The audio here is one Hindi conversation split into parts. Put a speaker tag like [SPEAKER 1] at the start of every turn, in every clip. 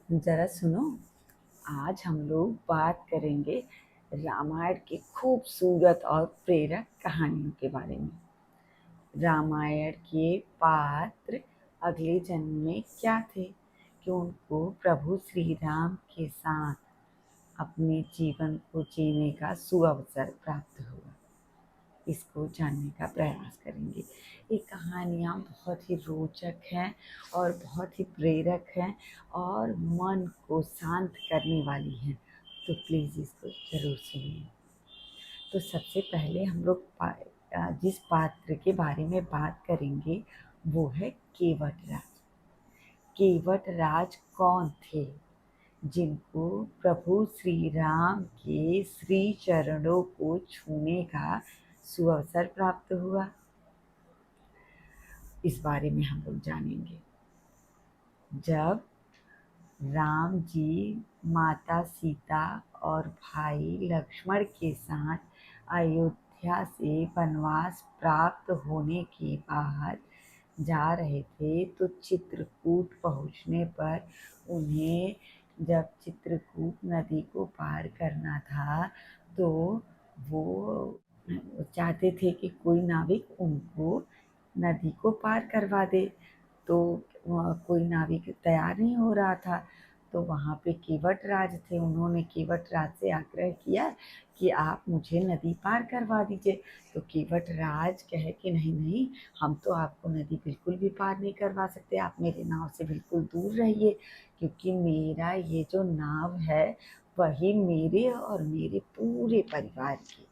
[SPEAKER 1] जरा सुनो। आज हम लोग बात करेंगे रामायण की खूबसूरत और प्रेरक कहानियों के बारे में। रामायण के पात्र अगले जन्म में क्या थे कि उनको प्रभु श्री राम के साथ अपने जीवन को जीने का सुअवसर प्राप्त हुआ। इसको जानने का प्रयास करेंगे। ये कहानियाँ बहुत ही रोचक हैं और बहुत ही प्रेरक हैं और मन को शांत करने वाली हैं, तो प्लीज़ इसको ज़रूर सुनिए। तो सबसे पहले हम लोग जिस पात्र के बारे में बात करेंगे वो है केवट राज। केवट राज कौन थे जिनको प्रभु श्री राम के श्री चरणों को छूने का सुअवसर प्राप्त हुआ? इस बारे में हम लोग जानेंगे। जब राम जी माता सीता और भाई लक्ष्मण के साथ अयोध्या से वनवास प्राप्त होने के बाद जा रहे थे, तो चित्रकूट पहुँचने पर उन्हें जब चित्रकूट नदी को पार करना था तो वो चाहते थे कि कोई नाविक उनको नदी को पार करवा दे, तो कोई नाविक तैयार नहीं हो रहा था। तो वहाँ पे केवट राज थे। उन्होंने केवट राज से आग्रह किया कि आप मुझे नदी पार करवा दीजिए। तो केवट राज कहे कि नहीं नहीं, हम तो आपको नदी बिल्कुल भी पार नहीं करवा सकते, आप मेरे नाव से बिल्कुल दूर रहिए, क्योंकि मेरा ये जो नाव है वही मेरे और मेरे पूरे परिवार की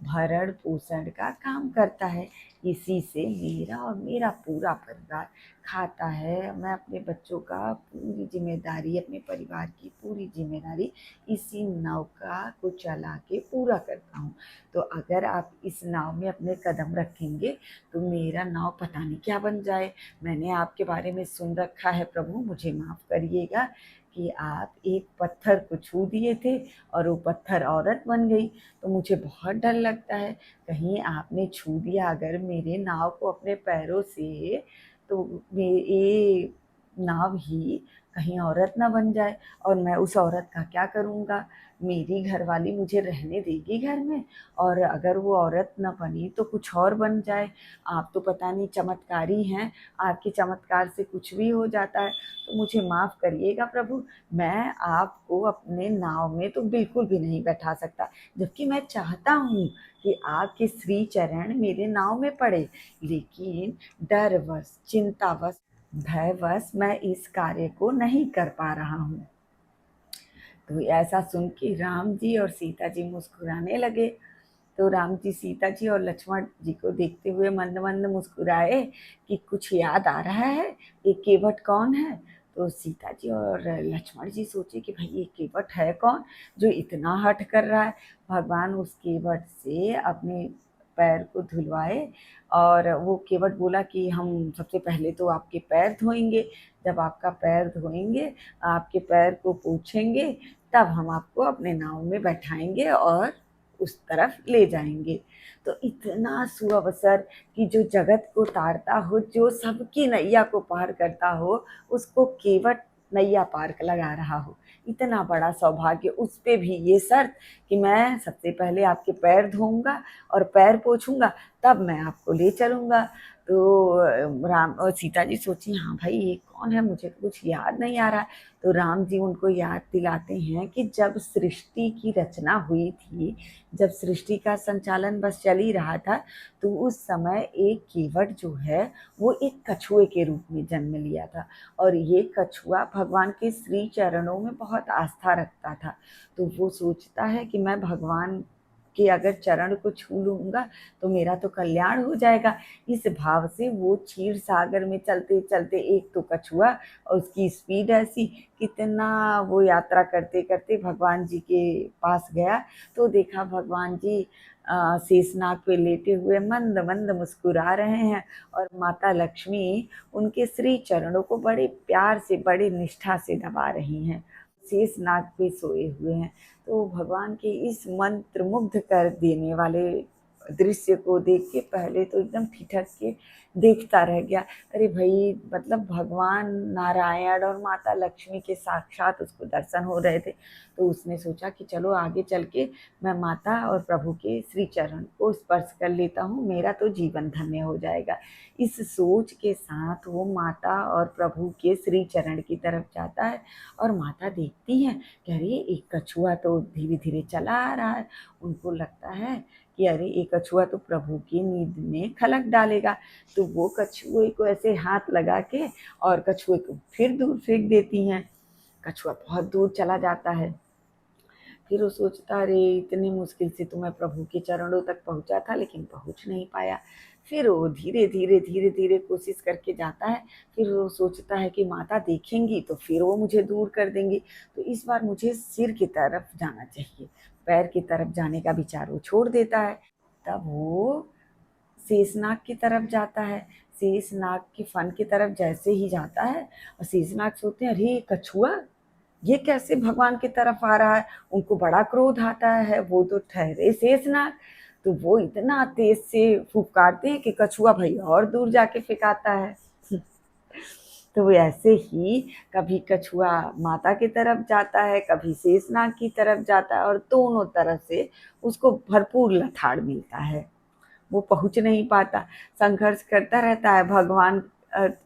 [SPEAKER 1] भरण पोषण का काम करता है। इसी से मेरा और मेरा पूरा परिवार खाता है। मैं अपने बच्चों का पूरी जिम्मेदारी, अपने परिवार की पूरी जिम्मेदारी इसी नौका को चला के पूरा करता हूँ। तो अगर आप इस नाव में अपने कदम रखेंगे तो मेरा नाव पता नहीं क्या बन जाए। मैंने आपके बारे में सुन रखा है प्रभु, मुझे माफ़ करिएगा कि आप एक पत्थर को छू दिए थे और वो पत्थर औरत बन गई। तो मुझे बहुत डर लगता है, कहीं आपने छू दिया अगर मेरे नाव को अपने पैरों से, तो ये नाव ही कहीं औरत ना बन जाए, और मैं उस औरत का क्या करूँगा? मेरी घरवाली मुझे रहने देगी घर में? और अगर वो औरत ना बनी तो कुछ और बन जाए? आप तो पता नहीं चमत्कारी हैं, आपके चमत्कार से कुछ भी हो जाता है। तो मुझे माफ़ करिएगा प्रभु, मैं आपको अपने नाव में तो बिल्कुल भी नहीं बैठा सकता, जबकि मैं चाहता हूँ कि आपके श्री चरण मेरे नाव में पड़े, लेकिन डरवश, चिंतावश, भयवश मैं इस कार्य को नहीं कर पा रहा हूँ। तो ऐसा सुन के राम जी और सीता जी मुस्कुराने लगे। तो राम जी सीता जी और लक्ष्मण जी को देखते हुए मंद मंद मुस्कुराए कि कुछ याद आ रहा है, ये केवट कौन है? तो सीता जी और लक्ष्मण जी सोचे कि भाई ये केवट है कौन जो इतना हठ कर रहा है। भगवान उस केवट से अपने पैर को धुलवाए और वो केवट बोला कि हम सबसे पहले तो आपके पैर धोएंगे, जब आपका पैर धोएंगे, आपके पैर को पोंछेंगे, तब हम आपको अपने नाव में बैठाएंगे और उस तरफ ले जाएंगे। तो इतना सुअवसर कि जो जगत को तारता हो, जो सबकी नैया को पार करता हो, उसको केवट नैया पार लगा रहा हो, इतना बड़ा सौभाग्य। उस पे भी ये शर्त कि मैं सबसे पहले आपके पैर धोऊंगा और पैर पोछूंगा, तब मैं आपको ले चलूंगा। तो राम और सीता जी सोची हाँ भाई ये कौन है, मुझे तो कुछ याद नहीं आ रहा। तो राम जी उनको याद दिलाते हैं कि जब सृष्टि की रचना हुई थी, जब सृष्टि का संचालन बस चल ही रहा था, तो उस समय एक केवट जो है वो एक कछुए के रूप में जन्म लिया था, और ये कछुआ भगवान के श्री चरणों में बहुत आस्था रखता था। तो वो सोचता है कि मैं भगवान कि अगर चरण को छू लूँगा तो मेरा तो कल्याण हो जाएगा। इस भाव से वो क्षीर सागर में चलते चलते, एक तो कछुआ और उसकी स्पीड ऐसी, कितना वो यात्रा करते करते भगवान जी के पास गया, तो देखा भगवान जी शेषनाग पे लेटे हुए मंद मंद मुस्कुरा रहे हैं, और माता लक्ष्मी उनके श्री चरणों को बड़े प्यार से, बड़ी निष्ठा से दबा रही हैं, शेषनाग पे सोए हुए हैं। तो भगवान के इस मंत्र मुग्ध कर देने वाले दृश्य को देख के पहले तो एकदम ठिठक के देखता रह गया। अरे भाई, मतलब भगवान नारायण और माता लक्ष्मी के साक्षात उसको दर्शन हो रहे थे। तो उसने सोचा कि चलो आगे चल के मैं माता और प्रभु के श्री चरण को स्पर्श कर लेता हूँ, मेरा तो जीवन धन्य हो जाएगा। इस सोच के साथ वो माता और प्रभु के श्री चरण की तरफ जाता है और माता देखती हैं कि अरे एक कछुआ तो धीरे धीरे चला आ रहा है। उनको लगता है कि अरे एक कछुआ तो प्रभु की नींद में खलक डालेगा। तो वो कछुए को ऐसे हाथ लगा के और कछुए को फिर दूर फेंक देती हैं। कछुआ बहुत दूर चला जाता है। फिर वो सोचता, अरे इतनी मुश्किल से तो मैं प्रभु के चरणों तक पहुंचा था लेकिन पहुंच नहीं पाया। फिर वो धीरे धीरे धीरे धीरे कोशिश करके जाता है। फिर वो सोचता है कि माता देखेंगी तो फिर वो मुझे दूर कर देंगी, तो इस बार मुझे सिर की तरफ जाना चाहिए। पैर की तरफ जाने का विचार वो छोड़ देता है। तब वो शेषनाग की तरफ जाता है। शेषनाग के फन की तरफ जैसे ही जाता है और शेषनाग सोचते हैं, अरे कछुआ ये कैसे भगवान की तरफ आ रहा है। उनको बड़ा क्रोध आता है, वो तो ठहरे शेषनाग। तो वो इतना तेज से फुफकारते हैं कि कछुआ भाई और दूर जाके फेंकाता है। तो वो ऐसे ही कभी कछुआ माता की तरफ जाता है, कभी शेषनाग की तरफ जाता है और दोनों तरफ से उसको भरपूर लठाड़ मिलता है। वो पहुंच नहीं पाता, संघर्ष करता रहता है। भगवान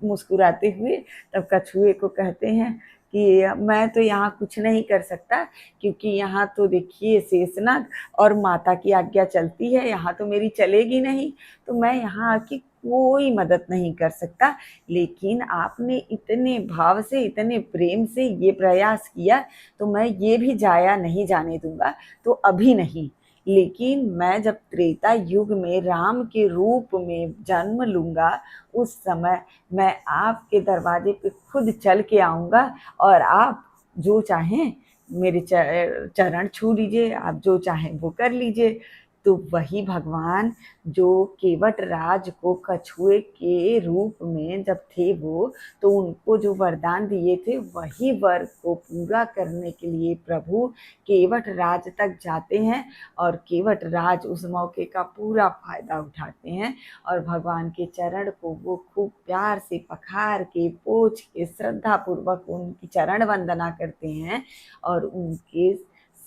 [SPEAKER 1] मुस्कुराते हुए तब कछुए को कहते हैं कि मैं तो यहाँ कुछ नहीं कर सकता, क्योंकि यहाँ तो देखिए शेषनाग और माता की आज्ञा चलती है, यहाँ तो मेरी चलेगी नहीं, तो मैं यहाँ आके कोई मदद नहीं कर सकता। लेकिन आपने इतने भाव से इतने प्रेम से ये प्रयास किया तो मैं ये भी जाया नहीं जाने दूंगा। तो अभी नहीं, लेकिन मैं जब त्रेता युग में राम के रूप में जन्म लूंगा उस समय मैं आपके दरवाजे पे खुद चल के आऊंगा और आप जो चाहें मेरे चरण छू लीजिए, आप जो चाहें वो कर लीजिए। तो वही भगवान जो केवट राज को कछुए के रूप में जब थे वो, तो उनको जो वरदान दिए थे वही वर को पूरा करने के लिए प्रभु केवट राज तक जाते हैं और केवट राज उस मौके का पूरा फायदा उठाते हैं और भगवान के चरण को वो खूब प्यार से पखार के पोंछ के श्रद्धा पूर्वक उनकी चरण वंदना करते हैं और उनके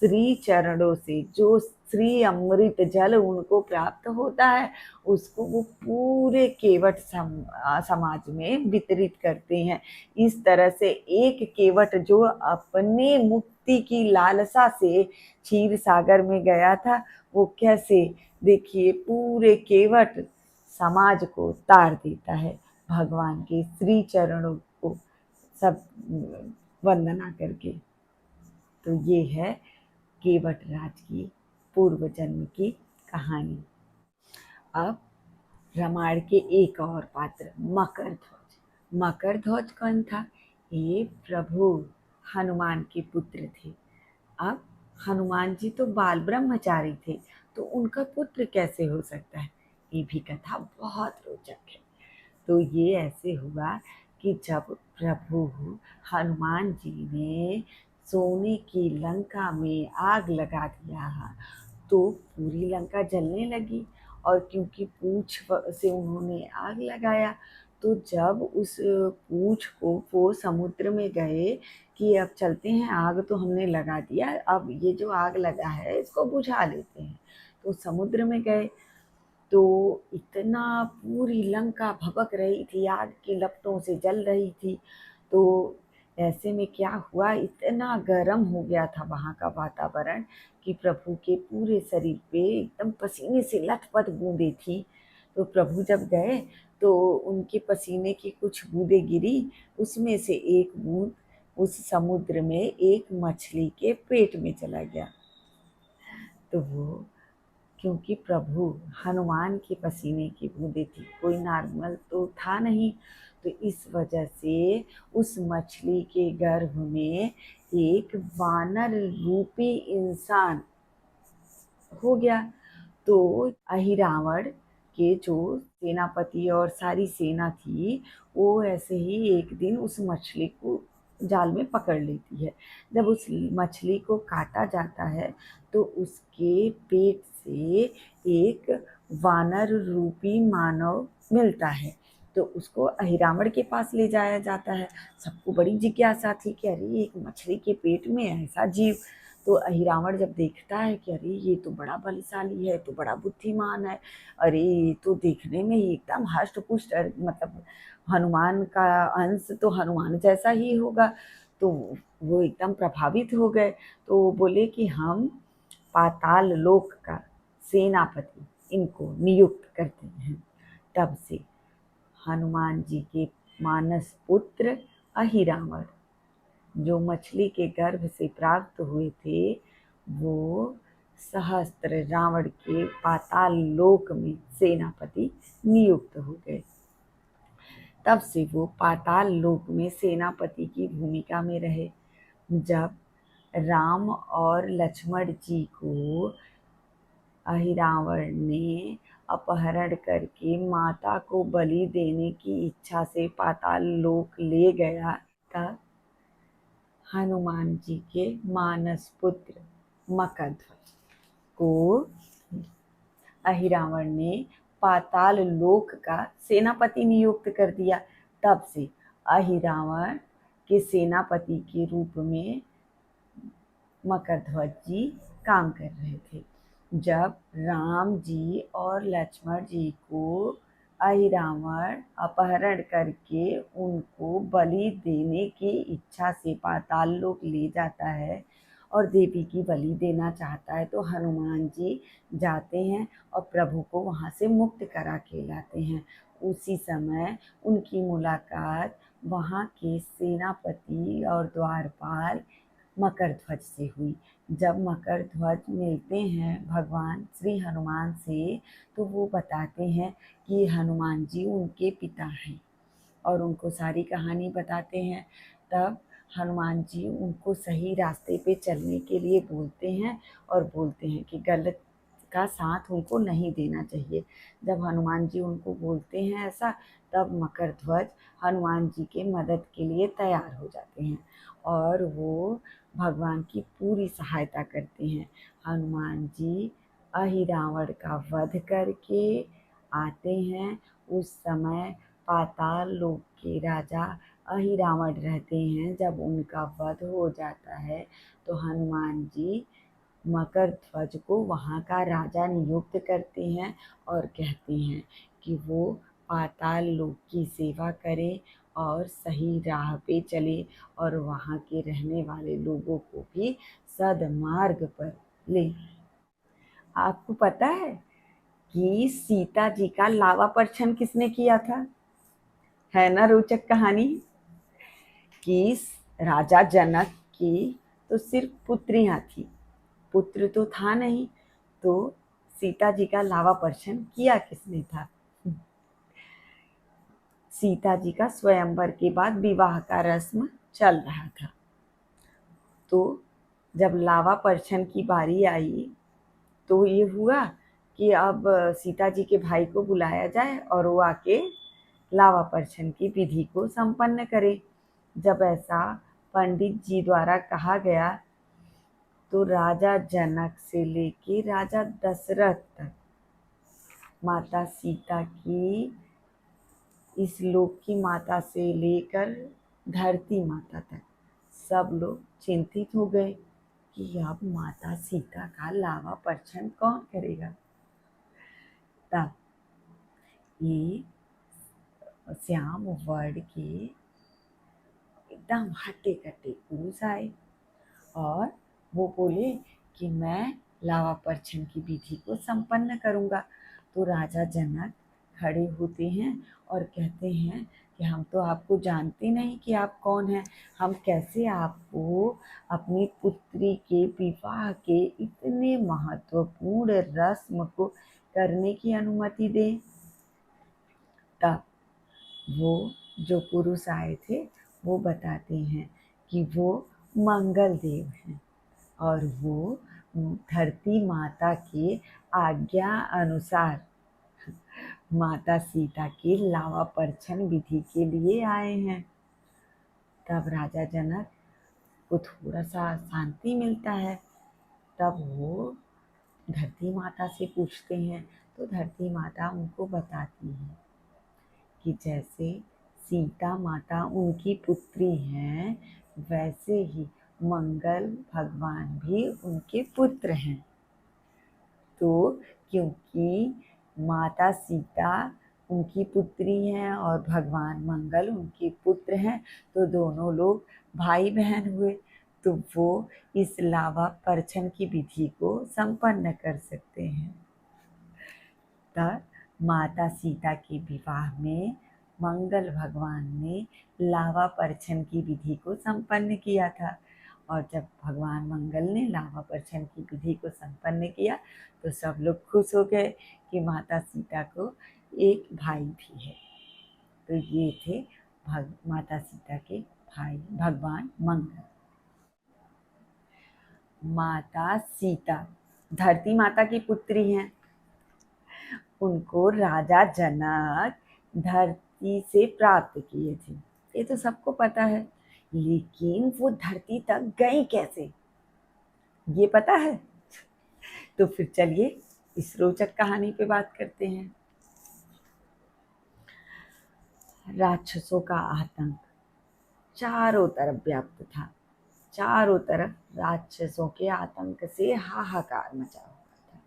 [SPEAKER 1] श्री चरणों से जो श्री अमृत जल उनको प्राप्त होता है उसको वो पूरे केवट समाज में वितरित करते हैं। इस तरह से एक केवट जो अपने मुक्ति की लालसा से क्षीर सागर में गया था, वो कैसे देखिए पूरे केवट समाज को तार देता है भगवान के श्री चरणों को सब वंदना करके। तो ये है केवट राज की पूर्व जन्म की कहानी। अब रामायण के एक और पात्र मकर ध्वज। मकर ध्वज कौन था? ये प्रभु हनुमान के पुत्र थे। अब हनुमान जी तो बाल ब्रह्मचारी थे, तो उनका पुत्र कैसे हो सकता है? ये भी कथा बहुत रोचक है। तो ये ऐसे हुआ कि जब प्रभु हनुमान जी ने सोने की लंका में आग लगा दिया तो पूरी लंका जलने लगी। और क्योंकि पूंछ से उन्होंने आग लगाया, तो जब उस पूंछ को वो समुद्र में गए कि अब चलते हैं, आग तो हमने लगा दिया, अब ये जो आग लगा है इसको बुझा लेते हैं। तो समुद्र में गए तो इतना पूरी लंका भभक रही थी, आग की लपटों से जल रही थी। तो ऐसे में क्या हुआ, इतना गर्म हो गया था वहाँ का वातावरण कि प्रभु के पूरे शरीर पे एकदम पसीने से लथपथ बूंदें थी। तो प्रभु जब गए तो उनके पसीने की कुछ बूंदें गिरी, उसमें से एक बूंद उस समुद्र में एक मछली के पेट में चला गया। तो वो क्योंकि प्रभु हनुमान के पसीने की बूंदें थी, कोई नॉर्मल तो था नहीं, तो इस वजह से उस मछली के गर्भ में एक वानर रूपी इंसान हो गया। तो अहिरावण के जो सेनापति और सारी सेना थी, वो ऐसे ही एक दिन उस मछली को जाल में पकड़ लेती है। जब उस मछली को काटा जाता है तो उसके पेट से एक वानर रूपी मानव मिलता है। तो उसको अहिरावण के पास ले जाया जाता है। सबको बड़ी जिज्ञासा थी कि अरे एक मछली के पेट में ऐसा जीव। तो अहिरावण जब देखता है कि अरे ये तो बड़ा बलशाली है, तो बड़ा बुद्धिमान है, अरे ये तो देखने में ही एकदम हष्ट पुष्ट, मतलब हनुमान का अंश तो हनुमान जैसा ही होगा। तो वो एकदम प्रभावित हो गए। तो बोले कि हम पाताल लोक का सेनापति इनको नियुक्त करते हैं। तब से हनुमान जी के मानस पुत्र अहिरावण, जो मछली के गर्भ से प्राप्त हुए थे, वो सहस्त्र रावण के पाताल लोक में सेनापति नियुक्त हो गए। तब से वो पाताल लोक में सेनापति की भूमिका में रहे। जब राम और लक्ष्मण जी को अहिरावण ने अपहरण करके माता को बलि देने की इच्छा से पाताल लोक ले गया, तब हनुमान जी के मानस पुत्र मकरध्वज को अहिरावण ने पाताल लोक का सेनापति नियुक्त कर दिया। तब से अहिरावण के सेनापति के रूप में मकरध्वज जी काम कर रहे थे। जब राम जी और लक्ष्मण जी को अहिरावण अपहरण करके उनको बलि देने की इच्छा से पाताल लोक ले जाता है और देवी की बलि देना चाहता है, तो हनुमान जी जाते हैं और प्रभु को वहाँ से मुक्त करा के लाते हैं। उसी समय उनकी मुलाकात वहाँ के सेनापति और द्वारपाल मकरध्वज से हुई। जब मकरध्वज मिलते हैं भगवान श्री हनुमान से, तो वो बताते हैं कि हनुमान जी उनके पिता हैं और उनको सारी कहानी बताते हैं। तब हनुमान जी उनको सही रास्ते पे चलने के लिए बोलते हैं और बोलते हैं कि गलत का साथ उनको नहीं देना चाहिए। जब हनुमान जी उनको बोलते हैं ऐसा, तब मकरध्वज हनुमान जी के मदद के लिए तैयार हो जाते हैं और वो भगवान की पूरी सहायता करते हैं। हनुमान जी अहिरावण का वध करके आते हैं। उस समय पाताल लोक के राजा अहिरावण रहते हैं। जब उनका वध हो जाता है तो हनुमान जी मकरध्वज को वहाँ का राजा नियुक्त करते हैं और कहते हैं कि वो पाताल लोक की सेवा करे और सही राह पे चले और वहाँ के रहने वाले लोगों को भी सद्मार्ग पर ले। आपको पता है कि सीता जी का लावा परछन किसने किया था? है ना रोचक कहानी। कि राजा जनक की तो सिर्फ पुत्रियां थी, पुत्र तो था नहीं, तो सीता जी का लावा परछन किया किसने था? सीता जी का स्वयंवर के बाद विवाह का रस्म चल रहा था। तो जब लावा परछन की बारी आई तो ये हुआ कि अब सीता जी के भाई को बुलाया जाए और वो आके लावा परछन की विधि को संपन्न करे। जब ऐसा पंडित जी द्वारा कहा गया तो राजा जनक से लेके राजा दशरथ तक, माता सीता की, इस लोक की माता से लेकर धरती माता तक सब लोग चिंतित हो गए कि अब माता सीता का लावा परछन कौन करेगा। तब ये श्याम वर्ण के एकदम हट्टे कट्टे पुरुष आए और वो बोले कि मैं लावा परछन की विधि को संपन्न करूँगा। तो राजा जनक खड़े होते हैं और कहते हैं कि हम तो आपको जानते नहीं कि आप कौन हैं, हम कैसे आपको अपनी पुत्री के विवाह के इतने महत्वपूर्ण रस्म को करने की अनुमति दें। तब वो जो पुरुष आए थे वो बताते हैं कि वो मंगल देव हैं और वो धरती माता की आज्ञा अनुसार माता सीता की लावा परछन विधि के लिए आए हैं। तब राजा जनक को थोड़ा सा शांति मिलता है। तब वो धरती माता से पूछते हैं तो धरती माता उनको बताती है कि जैसे सीता माता उनकी पुत्री हैं, वैसे ही मंगल भगवान भी उनके पुत्र हैं। तो क्योंकि माता सीता उनकी पुत्री हैं और भगवान मंगल उनके पुत्र हैं, तो दोनों लोग भाई बहन हुए। तो वो इस लावा परछन की विधि को संपन्न कर सकते हैं। तब माता सीता के विवाह में मंगल भगवान ने लावा परछन की विधि को संपन्न किया था। और जब भगवान मंगल ने लावा परछन की विधि को संपन्न किया तो सब लोग खुश हो गए कि माता सीता को एक भाई भी है। तो ये थे माता सीता के भाई भगवान मंगल। माता सीता धरती माता की पुत्री हैं। उनको राजा जनक धरती से प्राप्त किए थे, ये तो सबको पता है। लेकिन वो धरती तक गई कैसे, ये पता है? तो फिर चलिए इस रोचक कहानी पे बात करते हैं। राक्षसों का आतंक चारों तरफ व्याप्त था। चारों तरफ राक्षसों के आतंक से हाहाकार मचा हुआ था।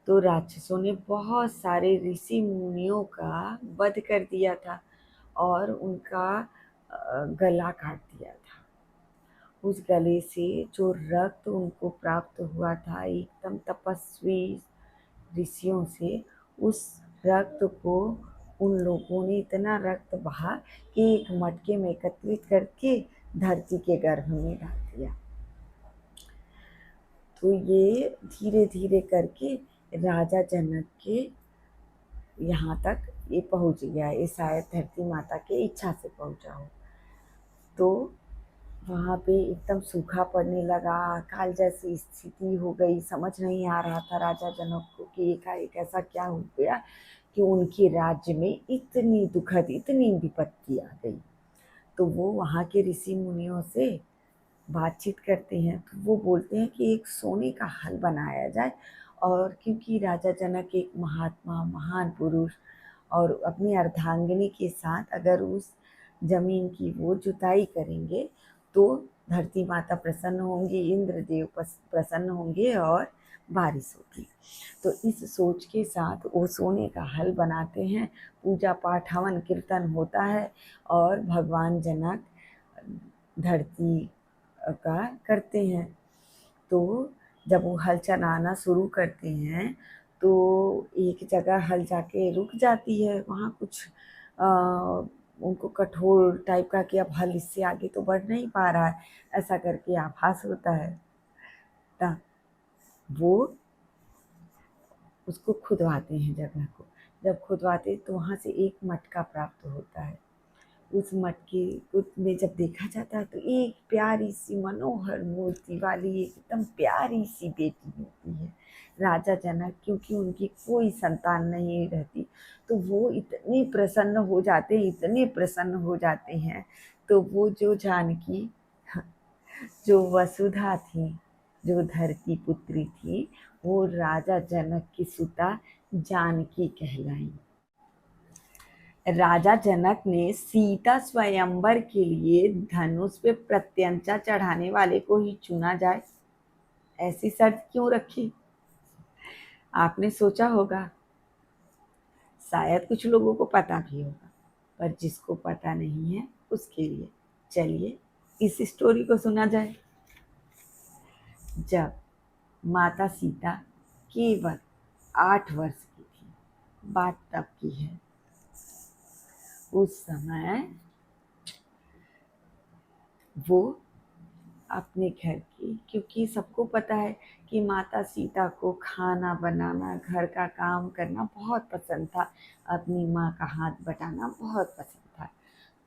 [SPEAKER 1] तो राक्षसों ने बहुत सारे ऋषि मुनियों का वध कर दिया था और उनका गला काट दिया था। उस गले से जो रक्त उनको प्राप्त हुआ था एकदम तपस्वी ऋषियों से, उस रक्त को उन लोगों ने इतना रक्त बहा कि एक मटके में एकत्रित करके धरती के गर्भ में डाल दिया। तो ये धीरे धीरे करके राजा जनक के यहाँ तक ये पहुँच गया। ये शायद धरती माता के इच्छा से पहुँचा हो। तो वहाँ पे एकदम सूखा पड़ने लगा, अकाल जैसी स्थिति हो गई। समझ नहीं आ रहा था राजा जनक को कि एकाएक ऐसा क्या हो गया कि उनके राज्य में इतनी दुखद इतनी विपत्ति आ गई। तो वो वहाँ के ऋषि मुनियों से बातचीत करते हैं। तो वो बोलते हैं कि एक सोने का हल बनाया जाए, और क्योंकि राजा जनक एक महात्मा महान पुरुष और अपनी अर्धांगिनी के साथ अगर उस जमीन की वो जुताई करेंगे तो धरती माता प्रसन्न होंगी, इंद्रदेव प्रसन्न होंगे और बारिश होगी। तो इस सोच के साथ वो सोने का हल बनाते हैं। पूजा पाठ हवन कीर्तन होता है और भगवान जनक धरती का करते हैं। तो जब वो हल चलाना शुरू करते हैं तो एक जगह हल जाके रुक जाती है। वहाँ कुछ उनको कठोर टाइप का कि अब हल इससे आगे तो बढ़ नहीं पा रहा है, ऐसा करके आभास होता है। तब वो उसको खुदवाते हैं जगह को। जब खुदवाते तो वहाँ से एक मटका प्राप्त होता है। उस मटके में जब देखा जाता है तो एक प्यारी सी मनोहर मूर्ति वाली एकदम प्यारी सी बेटी होती है। राजा जनक क्योंकि उनकी कोई संतान नहीं रहती तो वो इतने प्रसन्न हो जाते हैं, इतने प्रसन्न हो जाते हैं। तो वो जो जानकी जो वसुधा थी, जो धरती पुत्री थी, वो राजा जनक की सुता जानकी कहलाई। राजा जनक ने सीता स्वयंवर के लिए धनुष पे प्रत्यंचा चढ़ाने वाले को ही चुना जाए, ऐसी शर्त क्यों रखी? आपने सोचा होगा। शायद कुछ लोगों को पता भी होगा, पर जिसको पता नहीं है उसके लिए चलिए इस स्टोरी को सुना जाए। जब माता सीता केवल 8 वर्ष की थी, बात तब की है। उस समय वो अपने घर की, क्योंकि सबको पता है कि माता सीता को खाना बनाना, घर का काम करना बहुत पसंद था, अपनी माँ का हाथ बटाना बहुत पसंद था।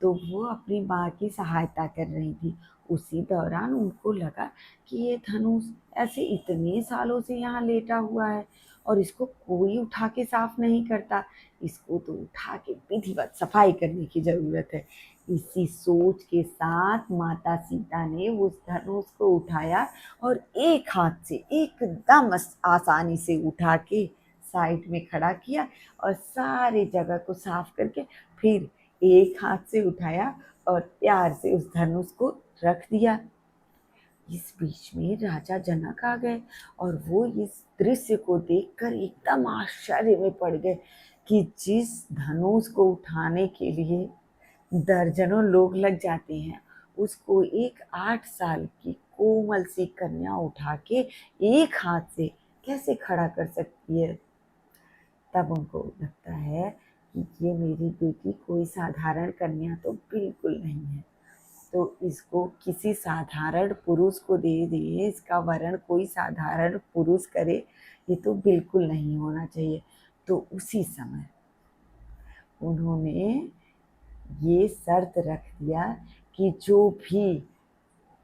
[SPEAKER 1] तो वो अपनी माँ की सहायता कर रही थी। उसी दौरान उनको लगा कि ये धनुष ऐसे इतने सालों से यहाँ लेटा हुआ है और इसको कोई उठा के साफ नहीं करता, इसको तो उठा के विधिवत सफाई करने की ज़रूरत है। इसी सोच के साथ माता सीता ने उस धनुष को उठाया और एक हाथ से एकदम आसानी से उठा के साइड में खड़ा किया और सारी जगह को साफ करके फिर एक हाथ से उठाया और प्यार से उस धनुष को रख दिया। इस बीच में राजा जनक आ गए और वो इस दृश्य को देखकर एकदम आश्चर्य में पड़ गए कि जिस धनुष को उठाने के लिए दर्जनों लोग लग जाते हैं, उसको एक 8 साल की कोमल सी कन्या उठा के एक हाथ से कैसे खड़ा कर सकती है। तब उनको लगता है कि ये मेरी बेटी कोई साधारण कन्या तो बिल्कुल नहीं है, तो इसको किसी साधारण पुरुष को दे दिए, इसका वरण कोई साधारण पुरुष करे, ये तो बिल्कुल नहीं होना चाहिए। तो उसी समय उन्होंने ये शर्त रख दिया कि जो भी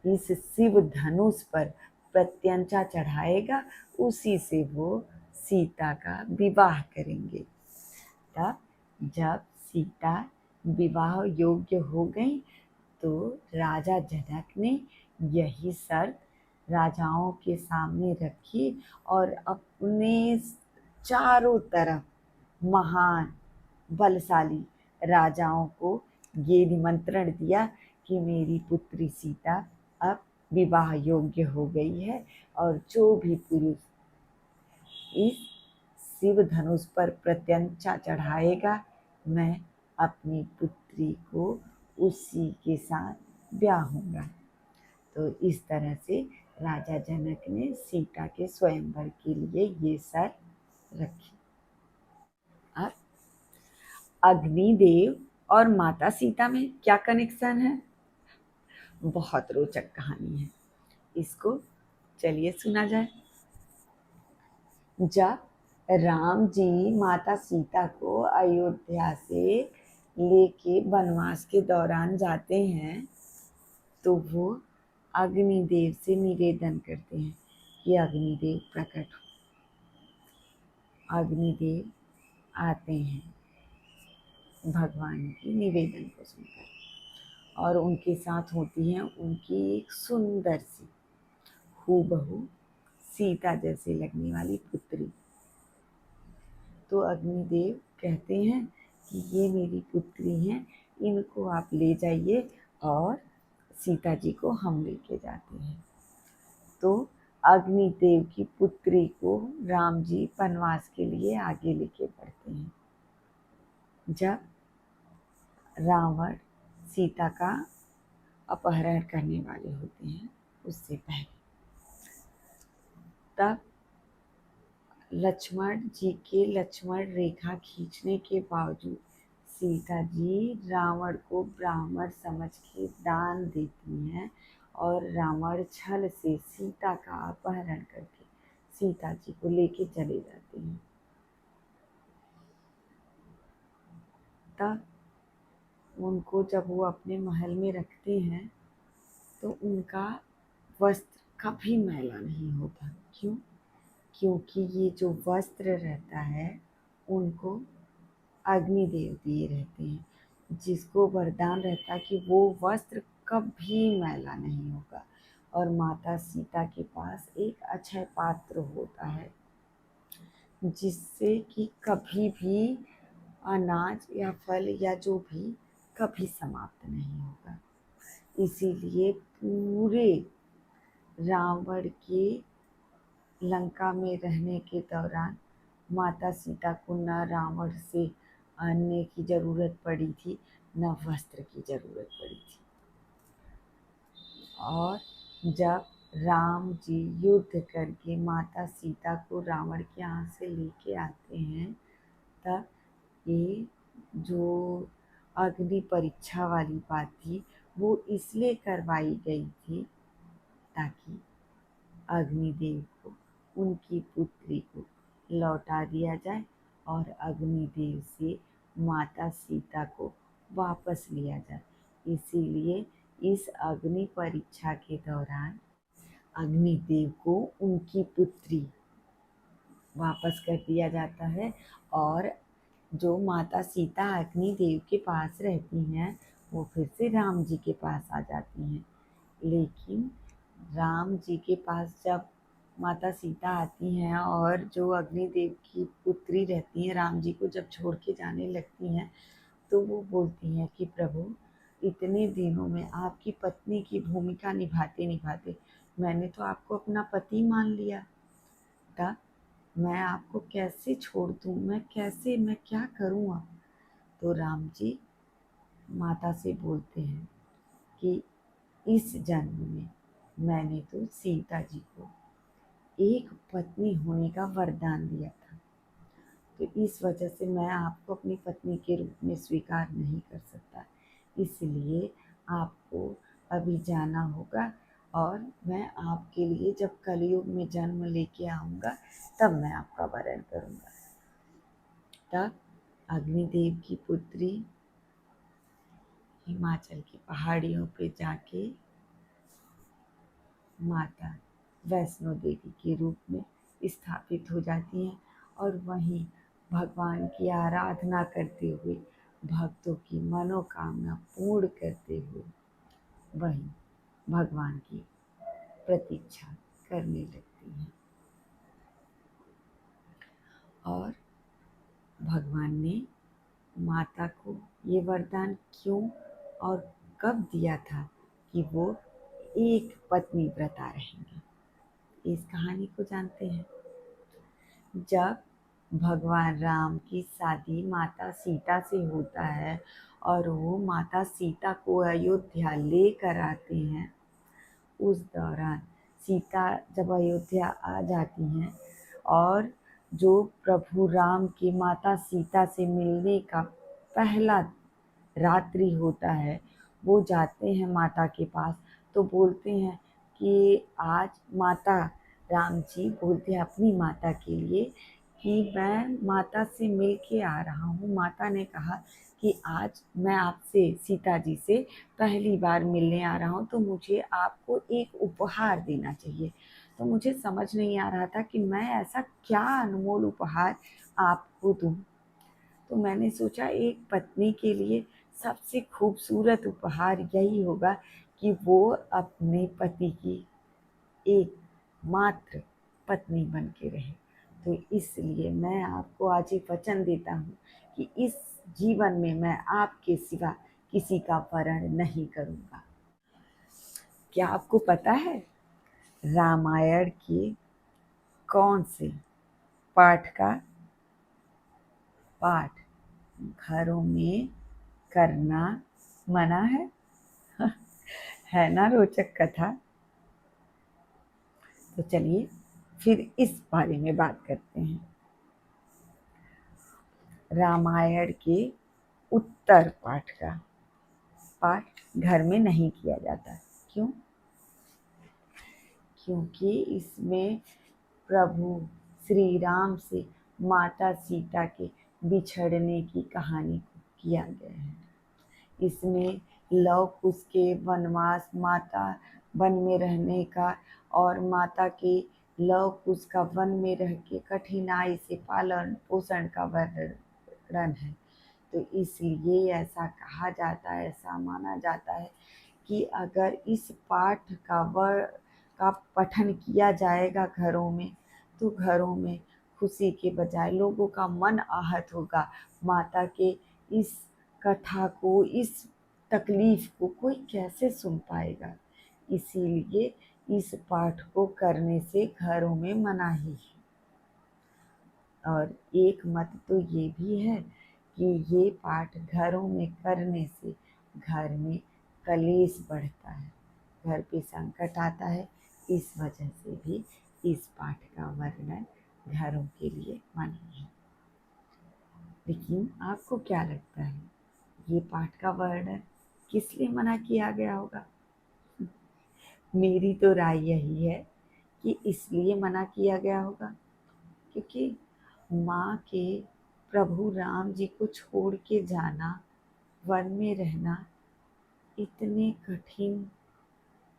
[SPEAKER 1] इस शिव धनुष पर प्रत्यंचा चढ़ाएगा उसी से वो सीता का विवाह करेंगे। तब जब सीता विवाह योग्य हो गई तो राजा जनक ने यही शर्त राजाओं के सामने रखी और अपने चारों तरफ महान बलशाली राजाओं को ये निमंत्रण दिया कि मेरी पुत्री सीता अब विवाह योग्य हो गई है और जो भी पुरुष इस शिव धनुष पर प्रत्यंचा चढ़ाएगा मैं अपनी पुत्री को उसी के साथ ब्याहूंगा। तो इस तरह से राजा जनक ने सीता के स्वयंवर के लिए ये शर्त रखी। अब अग्निदेव और माता सीता में क्या कनेक्शन है? बहुत रोचक कहानी है, इसको चलिए सुना जाए। जब राम जी माता सीता को अयोध्या से लेके वनवास के दौरान जाते हैं तो वो अग्निदेव से निवेदन करते हैं कि अग्निदेव प्रकट हो। अग्निदेव आते हैं भगवान की निवेदन को सुनकर और उनके साथ होती है उनकी एक सुंदर सी हूबहू सीता जैसे लगने वाली पुत्री। तो अग्निदेव कहते हैं कि ये मेरी पुत्री हैं, इनको आप ले जाइए और सीता जी को हम लेके जाते हैं। तो अग्निदेव की पुत्री को राम जी वनवास के लिए आगे लेके बढ़ते हैं। जब रावण सीता का अपहरण करने वाले होते हैं उससे पहले, तब लक्ष्मण जी के लक्ष्मण रेखा खींचने के बावजूद सीता जी रावण को ब्राह्मण समझ के दान देती हैं और रावण छल से सीता का अपहरण करके सीता जी को लेके चले जाते हैं। तब उनको जब वो अपने महल में रखते हैं तो उनका वस्त्र कभी मैला नहीं होता। क्यों? क्योंकि ये जो वस्त्र रहता है उनको अग्निदेव दिए रहते हैं, जिसको वरदान रहता है कि वो वस्त्र कभी मैला नहीं होगा। और माता सीता के पास एक अक्षय पात्र होता है जिससे कि कभी भी अनाज या फल या जो भी कभी समाप्त नहीं होगा। इसीलिए पूरे रावण के लंका में रहने के दौरान माता सीता को न रावण से अन्न की जरूरत पड़ी थी न वस्त्र की जरूरत पड़ी थी। और जब राम जी युद्ध करके माता सीता को रावण के यहाँ से लेके आते हैं तब ये जो अग्नि परीक्षा वाली बात थी वो इसलिए करवाई गई थी ताकि अग्निदेव को उनकी पुत्री को लौटा दिया जाए और अग्निदेव से माता सीता को वापस लिया जाए। इसीलिए इस अग्नि परीक्षा के दौरान अग्निदेव को उनकी पुत्री वापस कर दिया जाता है और जो माता सीता अग्निदेव के पास रहती हैं वो फिर से राम जी के पास आ जाती हैं। लेकिन राम जी के पास जब माता सीता आती हैं और जो अग्निदेव की पुत्री रहती हैं राम जी को जब छोड़ के जाने लगती हैं, तो वो बोलती हैं कि प्रभु, इतने दिनों में आपकी पत्नी की भूमिका निभाते निभाते मैंने तो आपको अपना पति मान लिया था। मैं आपको कैसे छोड़ दूँ, मैं क्या करूँ अब। तो राम जी माता से बोलते हैं कि इस जन्म में मैंने तो सीता जी को एक पत्नी होने का वरदान दिया था, तो इस वजह से मैं आपको अपनी पत्नी के रूप में स्वीकार नहीं कर सकता। इसलिए आपको अभी जाना होगा और मैं आपके लिए जब कलयुग में जन्म लेके आऊँगा तब मैं आपका वरण करूँगा। तब अग्निदेव की पुत्री हिमाचल की पहाड़ियों पे जाके माता वैष्णो देवी के रूप में स्थापित हो जाती हैं और वहीं भगवान की आराधना करते हुए, भक्तों की मनोकामना पूर्ण करते हुए वहीं भगवान की प्रतीक्षा करने लगती हैं। और भगवान ने माता को ये वरदान क्यों और कब दिया था कि वो एक पत्नी व्रता रहेंगे, इस कहानी को जानते हैं। जब भगवान राम की शादी माता सीता से होता है और वो माता सीता को अयोध्या लेकर आते हैं, उस दौरान सीता जब अयोध्या आ जाती हैं और जो प्रभु राम की माता सीता से मिलने का पहला रात्रि होता है, वो जाते हैं माता के पास, तो बोलते हैं कि आज माता राम जी बोलते हैं अपनी माता के लिए कि मैं माता से मिल के आ रहा हूँ। माता ने कहा कि आज मैं आपसे सीता जी से पहली बार मिलने आ रहा हूँ, तो मुझे आपको एक उपहार देना चाहिए। तो मुझे समझ नहीं आ रहा था कि मैं ऐसा क्या अनमोल उपहार आपको दूँ। तो मैंने सोचा एक पत्नी के लिए सबसे खूबसूरत उपहार यही होगा कि वो अपने पति की एक मात्र पत्नी बन के रहे। तो इसलिए मैं आपको आज एक वचन देता हूँ कि इस जीवन में मैं आपके सिवा किसी का वरण नहीं करूँगा। क्या आपको पता है रामायण के कौन से पाठ का पाठ घरों में करना मना है? है ना रोचक कथा। तो चलिए फिर इस बारे में बात करते हैं। रामायण के उत्तर पाठ का पाठ घर में नहीं किया जाता। क्यों? क्योंकि इसमें प्रभु श्री राम से माता सीता के बिछड़ने की कहानी को किया गया है। इसमें लव कुश के वनवास, माता वन में रहने का और माता के लव कुश का वन में रह के कठिनाई से पालन पोषण का वर्णन है। तो इसलिए ऐसा कहा जाता है, ऐसा माना जाता है कि अगर इस पाठ का पठन किया जाएगा घरों में, तो घरों में खुशी के बजाय लोगों का मन आहत होगा। माता के इस कथा को, इस तकलीफ को कोई कैसे सुन पाएगा। इसीलिए इस पाठ को करने से घरों में मनाही है। और एक मत तो ये भी है कि ये पाठ घरों में करने से घर में कलेश बढ़ता है, घर पे संकट आता है। इस वजह से भी इस पाठ का वर्णन घरों के लिए मना है। लेकिन आपको क्या लगता है ये पाठ का वर्णन किस लिए मना किया गया होगा? मेरी तो राय यही है कि इसलिए मना किया गया होगा क्योंकि माँ के प्रभु राम जी को छोड़ के जाना, वन में रहना इतने कठिन,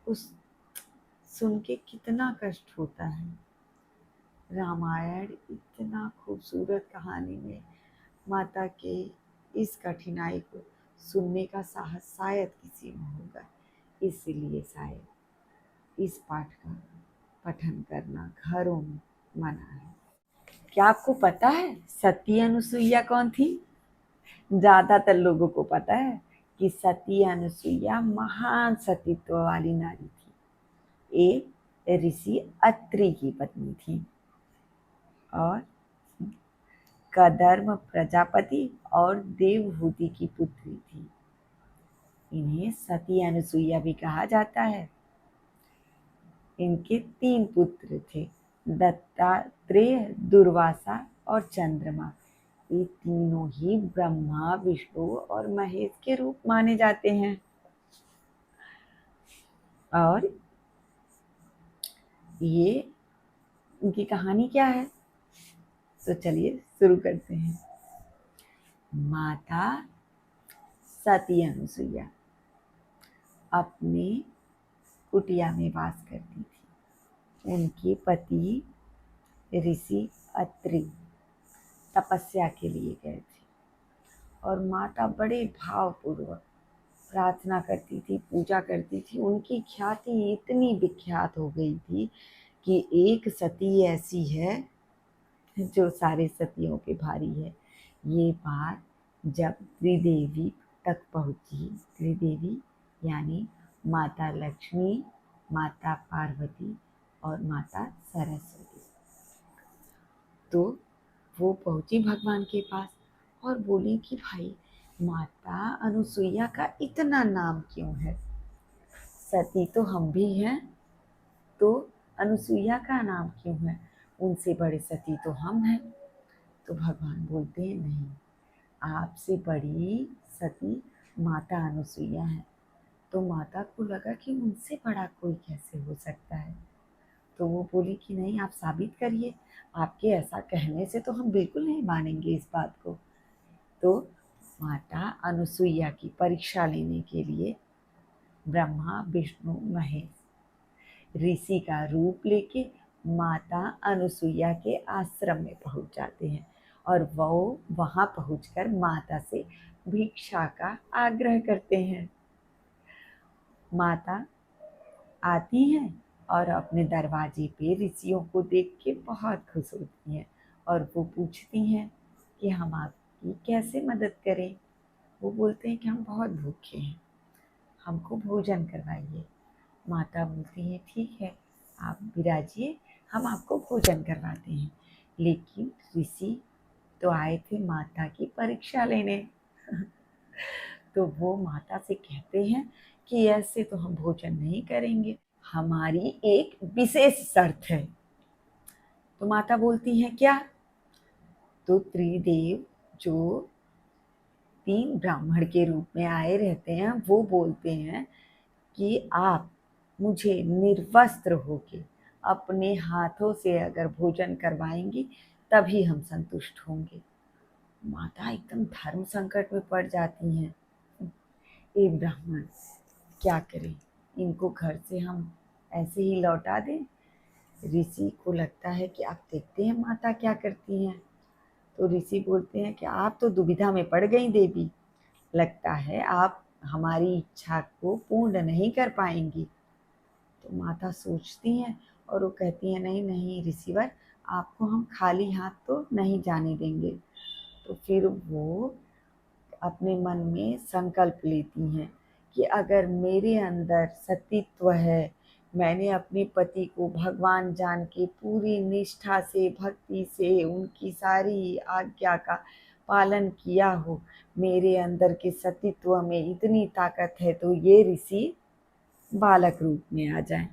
[SPEAKER 1] उस सुन के कितना कष्ट होता है। रामायण इतना खूबसूरत कहानी में माता के इस कठिनाई को सुनने का साहस शायद किसी में होगा, इसलिए शायद इस पाठ का पठन करना घरों में मना है। क्या आपको पता है सती अनुसुईया कौन थी? ज्यादातर लोगों को पता है कि सती अनुसुईया महान सतीत्व वाली नारी थी। एक ऋषि अत्रि की पत्नी थी और कदर्म प्रजापति और देवहूति की पुत्री थी। इन्हें सती अनुसुईया भी कहा जाता है। इनके 3 पुत्र थे, दत्तात्रेय, दुर्वासा और चंद्रमा। ये तीनों ही ब्रह्मा, विष्णु और महेश के रूप माने जाते हैं। और ये इनकी कहानी क्या है, तो चलिए शुरू करते हैं। माता सती अनुसुईया अपने कुटिया में वास करती थी। उनके पति ऋषि अत्रि तपस्या के लिए गए थे और माता बड़े भावपूर्वक प्रार्थना करती थी, पूजा करती थी। उनकी ख्याति इतनी विख्यात हो गई थी कि एक सती ऐसी है जो सारे सतियों के भारी है। ये बात जब त्रिदेवी तक पहुंची, त्रिदेवी यानी माता लक्ष्मी, माता पार्वती और माता सरस्वती, तो वो पहुंची भगवान के पास और बोली कि भाई माता अनुसुईया का इतना नाम क्यों है? सती तो हम भी हैं, तो अनुसुईया का नाम क्यों है? उनसे बड़े सती तो हम हैं। तो भगवान बोलते हैं नहीं, आपसे बड़ी सती माता अनुसुईया है। तो माता को लगा कि उनसे बड़ा कोई कैसे हो सकता है। तो वो बोली कि नहीं, आप साबित करिए, आपके ऐसा कहने से तो हम बिल्कुल नहीं मानेंगे इस बात को। तो माता अनुसुईया की परीक्षा लेने के लिए ब्रह्मा, विष्णु, महेश ऋषि का रूप लेके माता अनुसुईया के आश्रम में पहुंच जाते हैं और वो वहां पहुंचकर माता से भिक्षा का आग्रह करते हैं। माता आती हैं और अपने दरवाजे पे ऋषियों को देख के बहुत खुश होती हैं और वो पूछती हैं कि हम आपकी कैसे मदद करें। वो बोलते हैं कि हम बहुत भूखे हैं, हमको भोजन करवाइए। माता बोलती है ठीक है, आप विराजिए, हम आपको भोजन करवाते हैं। लेकिन ऋषि तो आए थे माता की परीक्षा लेने। तो वो माता से कहते हैं कि ऐसे तो हम भोजन नहीं करेंगे, हमारी एक विशेष शर्त है। तो माता बोलती है क्या? तो त्रिदेव जो 3 ब्राह्मण के रूप में आए रहते हैं वो बोलते हैं कि आप मुझे निर्वस्त्र होके अपने हाथों से अगर भोजन करवाएंगी तभी हम संतुष्ट होंगे। माता एकदम धर्म संकट में पड़ जाती हैं। ये ब्राह्मण क्या करें, इनको घर से हम ऐसे ही लौटा दें? ऋषि को लगता है कि आप देखते हैं माता क्या करती हैं। तो ऋषि बोलते हैं कि आप तो दुविधा में पड़ गई देवी, लगता है आप हमारी इच्छा को पूर्ण नहीं कर पाएंगी। तो माता सोचती हैं और वो कहती हैं नहीं नहीं ऋषिवर, आपको हम खाली हाथ तो नहीं जाने देंगे। तो फिर वो अपने मन में संकल्प लेती हैं कि अगर मेरे अंदर सतीत्व है, मैंने अपने पति को भगवान जान के पूरी निष्ठा से, भक्ति से उनकी सारी आज्ञा का पालन किया हो, मेरे अंदर के सतीत्व में इतनी ताकत है, तो ये ऋषि बालक रूप में आ जाएं।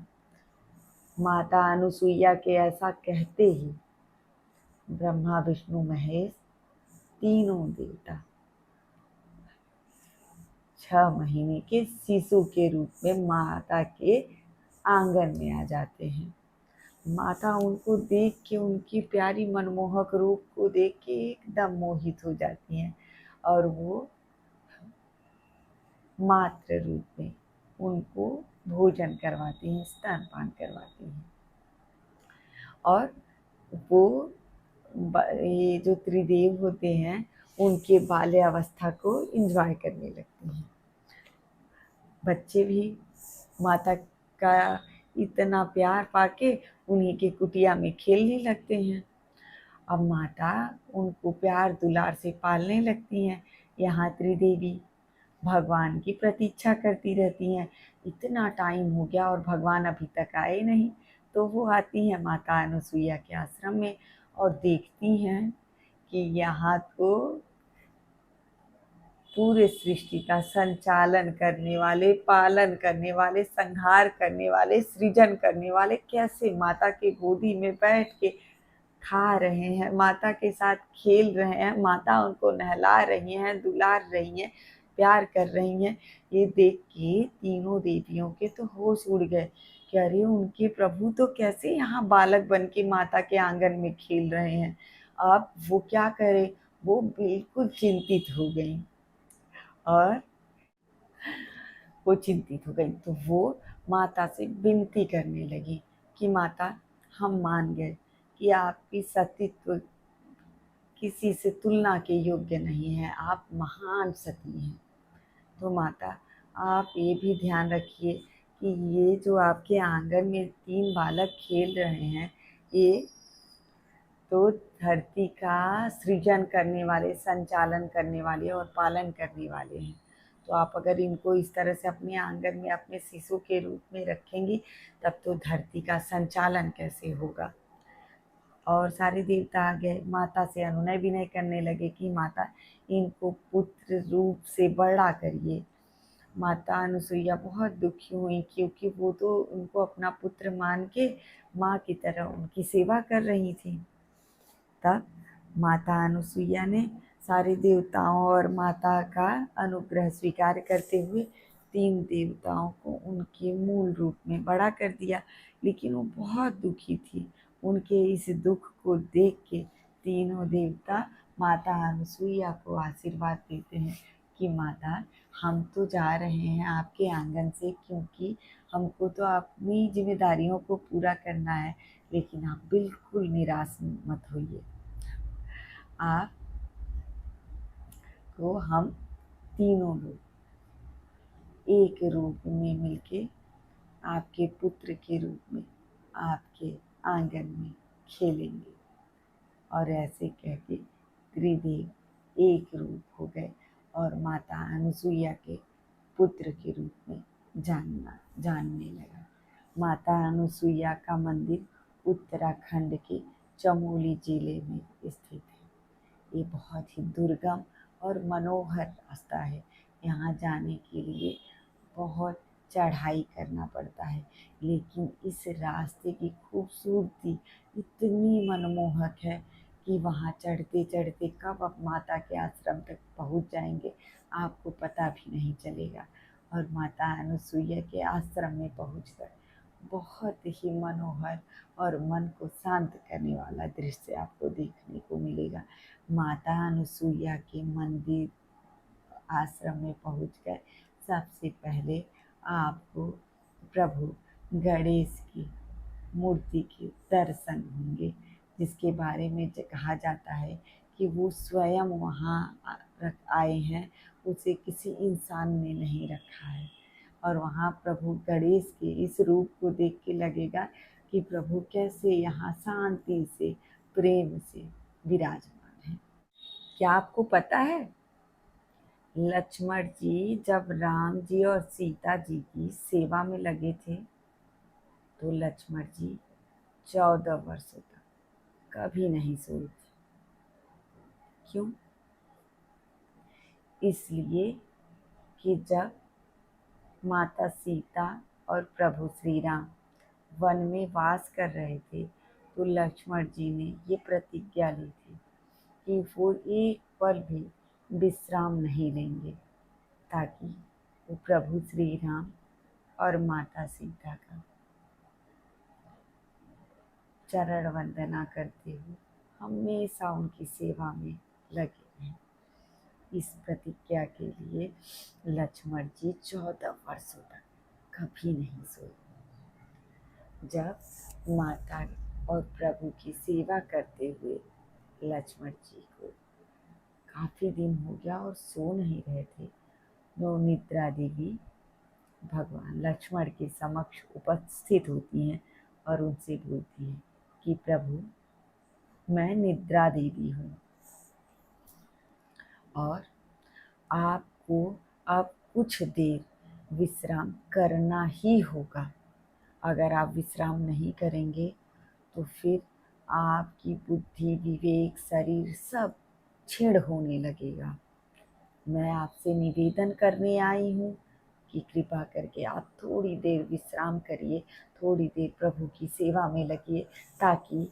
[SPEAKER 1] माता अनुसुईया के ऐसा कहते ही ब्रह्मा, विष्णु, महेश तीनों देवता 6 महीने के शिशु के रूप में माता के आंगन में आ जाते हैं। माता उनको देख के, उनकी प्यारी मनमोहक रूप को देख के एकदम मोहित हो जाती हैं और वो मातृ रूप में उनको भोजन करवाती हैं, स्तनपान करवाती हैं। और वो ये जो त्रिदेव होते हैं उनके बाल्यावस्था को एंजॉय करने लगती हैं। बच्चे भी माता का इतना प्यार पाके उन्हीं के कुटिया में खेलने लगते हैं। अब माता उनको प्यार दुलार से पालने लगती हैं। यहाँ त्रिदेवी भगवान की प्रतीक्षा करती रहती हैं। इतना टाइम हो गया और भगवान अभी तक आए नहीं। तो वो आती हैं माता अनुसुईया के आश्रम में और देखती हैं कि यहाँ तो पूरे सृष्टि का संचालन करने वाले, पालन करने वाले, संहार करने वाले, सृजन करने वाले कैसे माता के गोदी में बैठ के खा रहे हैं, माता के साथ खेल रहे हैं, माता उनको नहला रही हैं, दुलार रही हैं, प्यार कर रही हैं। ये देख के तीनों देवियों के तो होश उड़ गए कि अरे उनके प्रभु तो कैसे यहाँ बालक बन के माता के आंगन में खेल रहे हैं। अब वो क्या करे, वो बिल्कुल चिंतित हो गई और वो चिंतित हो गई तो वो माता से विनती करने लगी कि माता, हम मान गए कि आपकी सतीत्व किसी से तुलना के योग्य नहीं है, आप महान सती हैं। तो माता, आप ये भी ध्यान रखिए कि ये जो आपके आंगन में 3 बालक खेल रहे हैं, ये तो धरती का सृजन करने वाले, संचालन करने वाले और पालन करने वाले हैं। तो आप अगर इनको इस तरह से अपने आंगन में अपने शिशु के रूप में रखेंगी तब तो धरती का संचालन कैसे होगा। और सारे देवता आ गए, माता से अनुनय विनय करने लगे कि माता, इनको पुत्र रूप से बड़ा करिए। माता अनुसुईया बहुत दुखी हुई क्योंकि वो तो उनको अपना पुत्र मान के माँ की तरह उनकी सेवा कर रही थी। तब माता अनुसुईया ने सारे देवताओं और माता का अनुग्रह स्वीकार करते हुए 3 देवताओं को उनके मूल रूप में बड़ा कर दिया। लेकिन वो बहुत दुखी थी। उनके इस दुख को देख के तीनों देवता माता अनुसुईया को आशीर्वाद देते हैं कि माता, हम तो जा रहे हैं आपके आंगन से क्योंकि हमको तो अपनी जिम्मेदारियों को पूरा करना है, लेकिन आप बिल्कुल निराश मत होइए। आप को हम तीनों लोग एक रूप में मिलके आपके पुत्र के रूप में आपके आंगन में खेलेंगे। और ऐसे कह के त्रिदेव एक रूप हो गए और माता अनुसुईया के पुत्र के रूप में जानने लगा। माता अनुसुईया का मंदिर उत्तराखंड के चमोली जिले में स्थित है। ये बहुत ही दुर्गम और मनोहर रास्ता है। यहाँ जाने के लिए बहुत चढ़ाई करना पड़ता है, लेकिन इस रास्ते की खूबसूरती इतनी मनमोहक है कि वहाँ चढ़ते चढ़ते कब आप माता के आश्रम तक पहुँच जाएंगे आपको पता भी नहीं चलेगा। और माता अनुसुईया के आश्रम में पहुँचकर बहुत ही मनोहर और मन को शांत करने वाला दृश्य आपको देखने को मिलेगा। माता अनुसुईया के मंदिर आश्रम में पहुंचकर सबसे पहले आपको प्रभु गणेश की मूर्ति के दर्शन होंगे, जिसके बारे में कहा जाता है कि वो स्वयं वहाँ आए हैं, उसे किसी इंसान ने नहीं रखा है। और वहाँ प्रभु गणेश के इस रूप को देख के लगेगा कि प्रभु कैसे यहाँ शांति से, प्रेम से विराजमान है। क्या आपको पता है, लक्ष्मण जी जब राम जी और सीता जी की सेवा में लगे थे तो लक्ष्मण जी 14 वर्षों तक कभी नहीं सोए थे। क्यों? इसलिए कि जब माता सीता और प्रभु श्री राम वन में वास कर रहे थे तो लक्ष्मण जी ने ये प्रतिज्ञा ली थी कि वो एक पल भी विश्राम नहीं लेंगे, ताकि वो प्रभु श्री राम और माता सीता का चरण वंदना करते हुए हमेशा उनकी सेवा में लगे हैं। इस प्रतिज्ञा के लिए लक्ष्मण जी 14 वर्षों तक कभी नहीं सोए। जब माता और प्रभु की सेवा करते हुए लक्ष्मण जी को काफ़ी दिन हो गया और सो नहीं रहे थे। तो निद्रा देवी भगवान लक्ष्मण के समक्ष उपस्थित होती हैं और उनसे बोलती हैं कि प्रभु, मैं निद्रा देवी हूँ और आपको अब कुछ देर विश्राम करना ही होगा। अगर आप विश्राम नहीं करेंगे तो फिर आपकी बुद्धि, विवेक, शरीर सब छीण होने लगेगा। मैं आपसे निवेदन करने आई हूँ कि कृपा करके आप थोड़ी देर विश्राम करिए, थोड़ी देर प्रभु की सेवा में लगिए, ताकि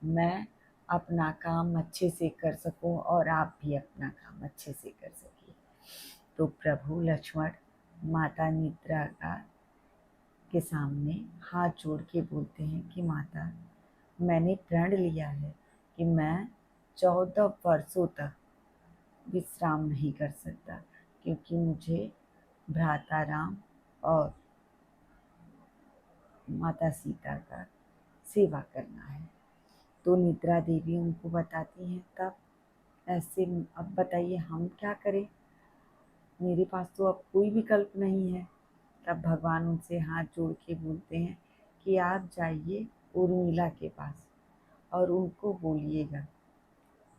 [SPEAKER 1] मैं अपना काम अच्छे से कर सकूं और आप भी अपना काम अच्छे से कर सकिए। तो प्रभु लक्ष्मण माता निद्रा के सामने हाथ जोड़ के बोलते हैं कि माता, मैंने प्रण लिया है कि मैं 14 वर्षों तक विश्राम नहीं कर सकता, क्योंकि मुझे भ्राता राम और माता सीता का सेवा करना है। तो निद्रा देवी उनको बताती हैं, तब ऐसे अब बताइए हम क्या करें, मेरे पास तो अब कोई विकल्प नहीं है। तब भगवान उनसे हाथ जोड़ के बोलते हैं कि आप जाइए उर्मिला के पास और उनको बोलिएगा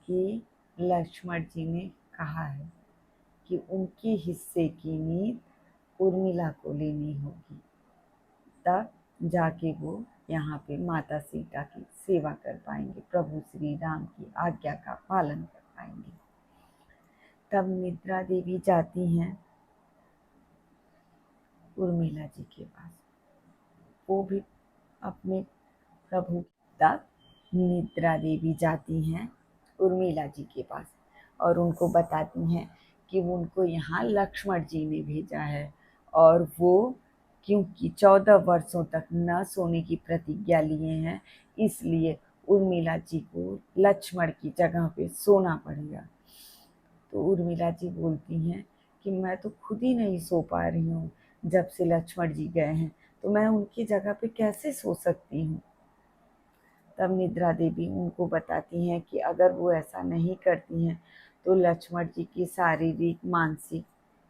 [SPEAKER 1] कि लक्ष्मण जी ने कहा है कि उनके हिस्से की नींद उर्मिला को लेनी होगी, तब जाके वो यहाँ पे माता सीता की सेवा कर पाएंगे, प्रभु श्री राम की आज्ञा का पालन कर पाएंगे। तब निद्रा देवी जाती हैं उर्मिला जी के पास, वो भी अपने प्रभु। तब निद्रा देवी जाती हैं उर्मिला जी के पास और उनको बताती हैं कि उनको यहाँ लक्ष्मण जी ने भेजा है, और वो क्योंकि 14 वर्षों तक न सोने की प्रतिज्ञा लिए हैं, इसलिए उर्मिला जी को लक्ष्मण की जगह पे सोना पड़ेगा। तो उर्मिला जी बोलती हैं कि मैं तो खुद ही नहीं सो पा रही हूँ, जब से लक्ष्मण जी गए हैं, तो मैं उनकी जगह पे कैसे सो सकती हूँ। तब निद्रा देवी उनको बताती हैं कि अगर वो ऐसा नहीं करती हैं तो लक्ष्मण जी की शारीरिक मानसिक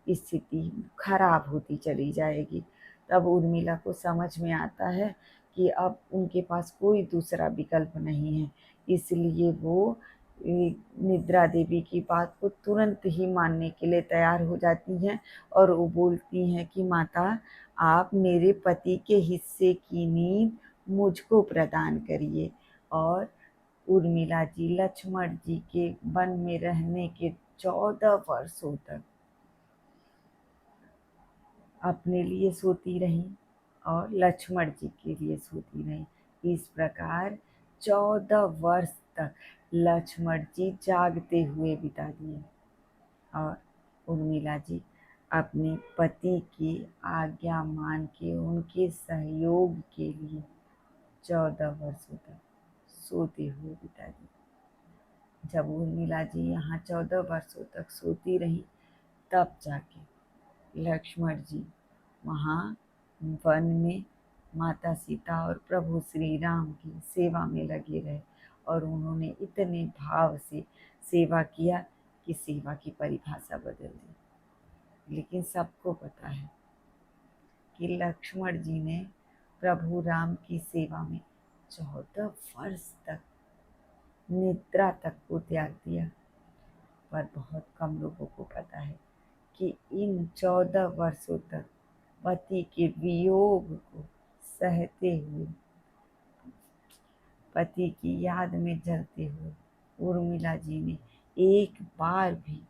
[SPEAKER 1] स्थिति खराब होती चली जाएगी। तब उर्मिला को समझ में आता है कि अब उनके पास कोई दूसरा विकल्प नहीं है, इसलिए वो निद्रा देवी की बात को तुरंत ही मानने के लिए तैयार हो जाती हैं और वो बोलती हैं कि माता, आप मेरे पति के हिस्से की नींद मुझको प्रदान करिए। और उर्मिला जी लक्ष्मण जी के वन में रहने के 14 वर्षों तक अपने लिए सोती रहीं और लक्ष्मण जी के लिए सोती रहीं। इस प्रकार 14 वर्ष तक लक्ष्मण जी जागते हुए बिता दिए और उर्मिला जी अपने पति की आज्ञा मान के उनके सहयोग के लिए 14 वर्षों तक सोते हुए बिता दी। जब उर्मिला जी यहाँ 14 वर्षों तक सोती रही, तब जाके लक्ष्मण जी वहाँ वन में माता सीता और प्रभु श्री राम की सेवा में लगे रहे और उन्होंने इतने भाव से सेवा किया कि सेवा की परिभाषा बदल दी। लेकिन सबको पता है कि लक्ष्मण जी ने प्रभु राम की सेवा में 14 वर्ष तक निद्रा तक को त्याग दिया, पर बहुत कम लोगों को पता है कि इन 14 वर्षों तक पति के वियोग को सहते हुए, पति की याद में जलते हुए उर्मिला जी ने एक बार भी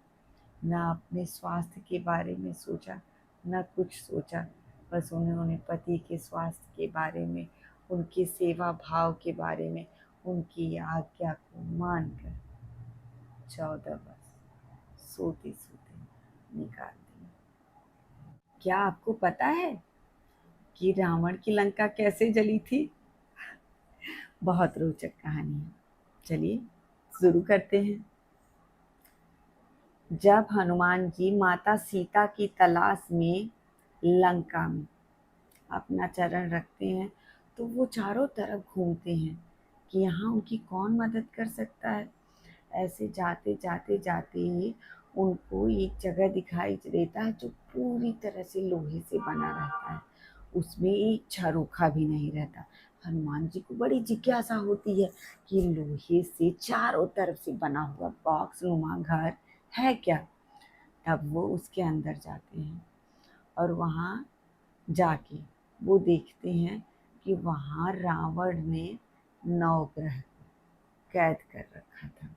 [SPEAKER 1] न अपने स्वास्थ्य के बारे में सोचा, न कुछ सोचा। बस उन्होंने पति के स्वास्थ्य के बारे में, उनके सेवा भाव के बारे में, उनकी आज्ञा को मानकर 14 वर्ष सोते सोते निकाल दिए। क्या आपको पता है कि रावण की लंका कैसे जली थी? बहुत रोचक कहानी है। चलिए शुरू करते हैं। जब हनुमान जी माता सीता की तलाश में लंका में अपना चरण रखते हैं, तो वो चारों तरफ घूमते हैं कि यहाँ उनकी कौन मदद कर सकता है। ऐसे जाते जाते जाते ही उनको एक जगह दिखाई देता है जो पूरी तरह से लोहे से बना रहता है, उसमें एक झरोखा भी नहीं रहता। हनुमान जी को बड़ी जिज्ञासा होती है कि लोहे से चारों तरफ से बना हुआ बॉक्स नुमा घर है क्या। तब वो उसके अंदर जाते हैं और वहाँ जाके वो देखते हैं कि वहाँ रावण ने नवग्रह कैद कर रखा था।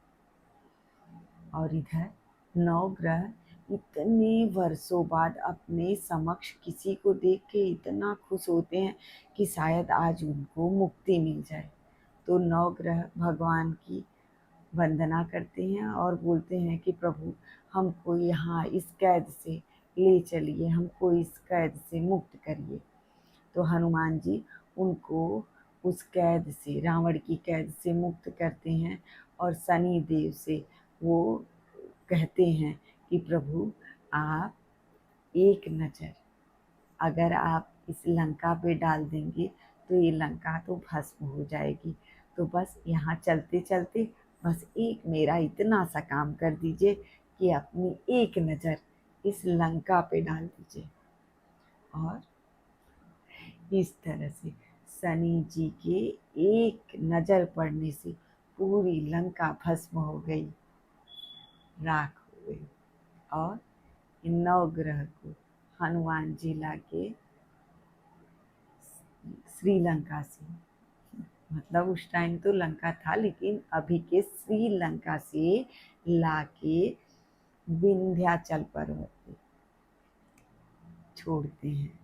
[SPEAKER 1] और इधर नवग्रह इतने वर्षों बाद अपने समक्ष किसी को देख के इतना खुश होते हैं कि शायद आज उनको मुक्ति मिल जाए। तो नवग्रह भगवान की वंदना करते हैं और बोलते हैं कि प्रभु हमको यहाँ इस कैद से ले चलिए, हमको इस कैद से मुक्त करिए। तो हनुमान जी उनको उस कैद से, रावण की कैद से मुक्त करते हैं और शनि देव से वो कहते हैं कि प्रभु आप एक नज़र अगर आप इस लंका पे डाल देंगे तो ये लंका तो भस्म हो जाएगी। तो बस यहाँ चलते चलते बस एक मेरा इतना सा काम कर दीजिए कि अपनी एक नज़र इस लंका पे डाल दीजिए। और इस तरह से शनि जी के एक नज़र पड़ने से पूरी लंका भस्म हो गई, राख हो गई। और इन नवग्रह को हनुमान जी लाके श्रीलंका से, मतलब उस टाइम तो लंका था लेकिन अभी के श्रीलंका से लाके विंध्याचल पर्वत पे छोड़ते हैं।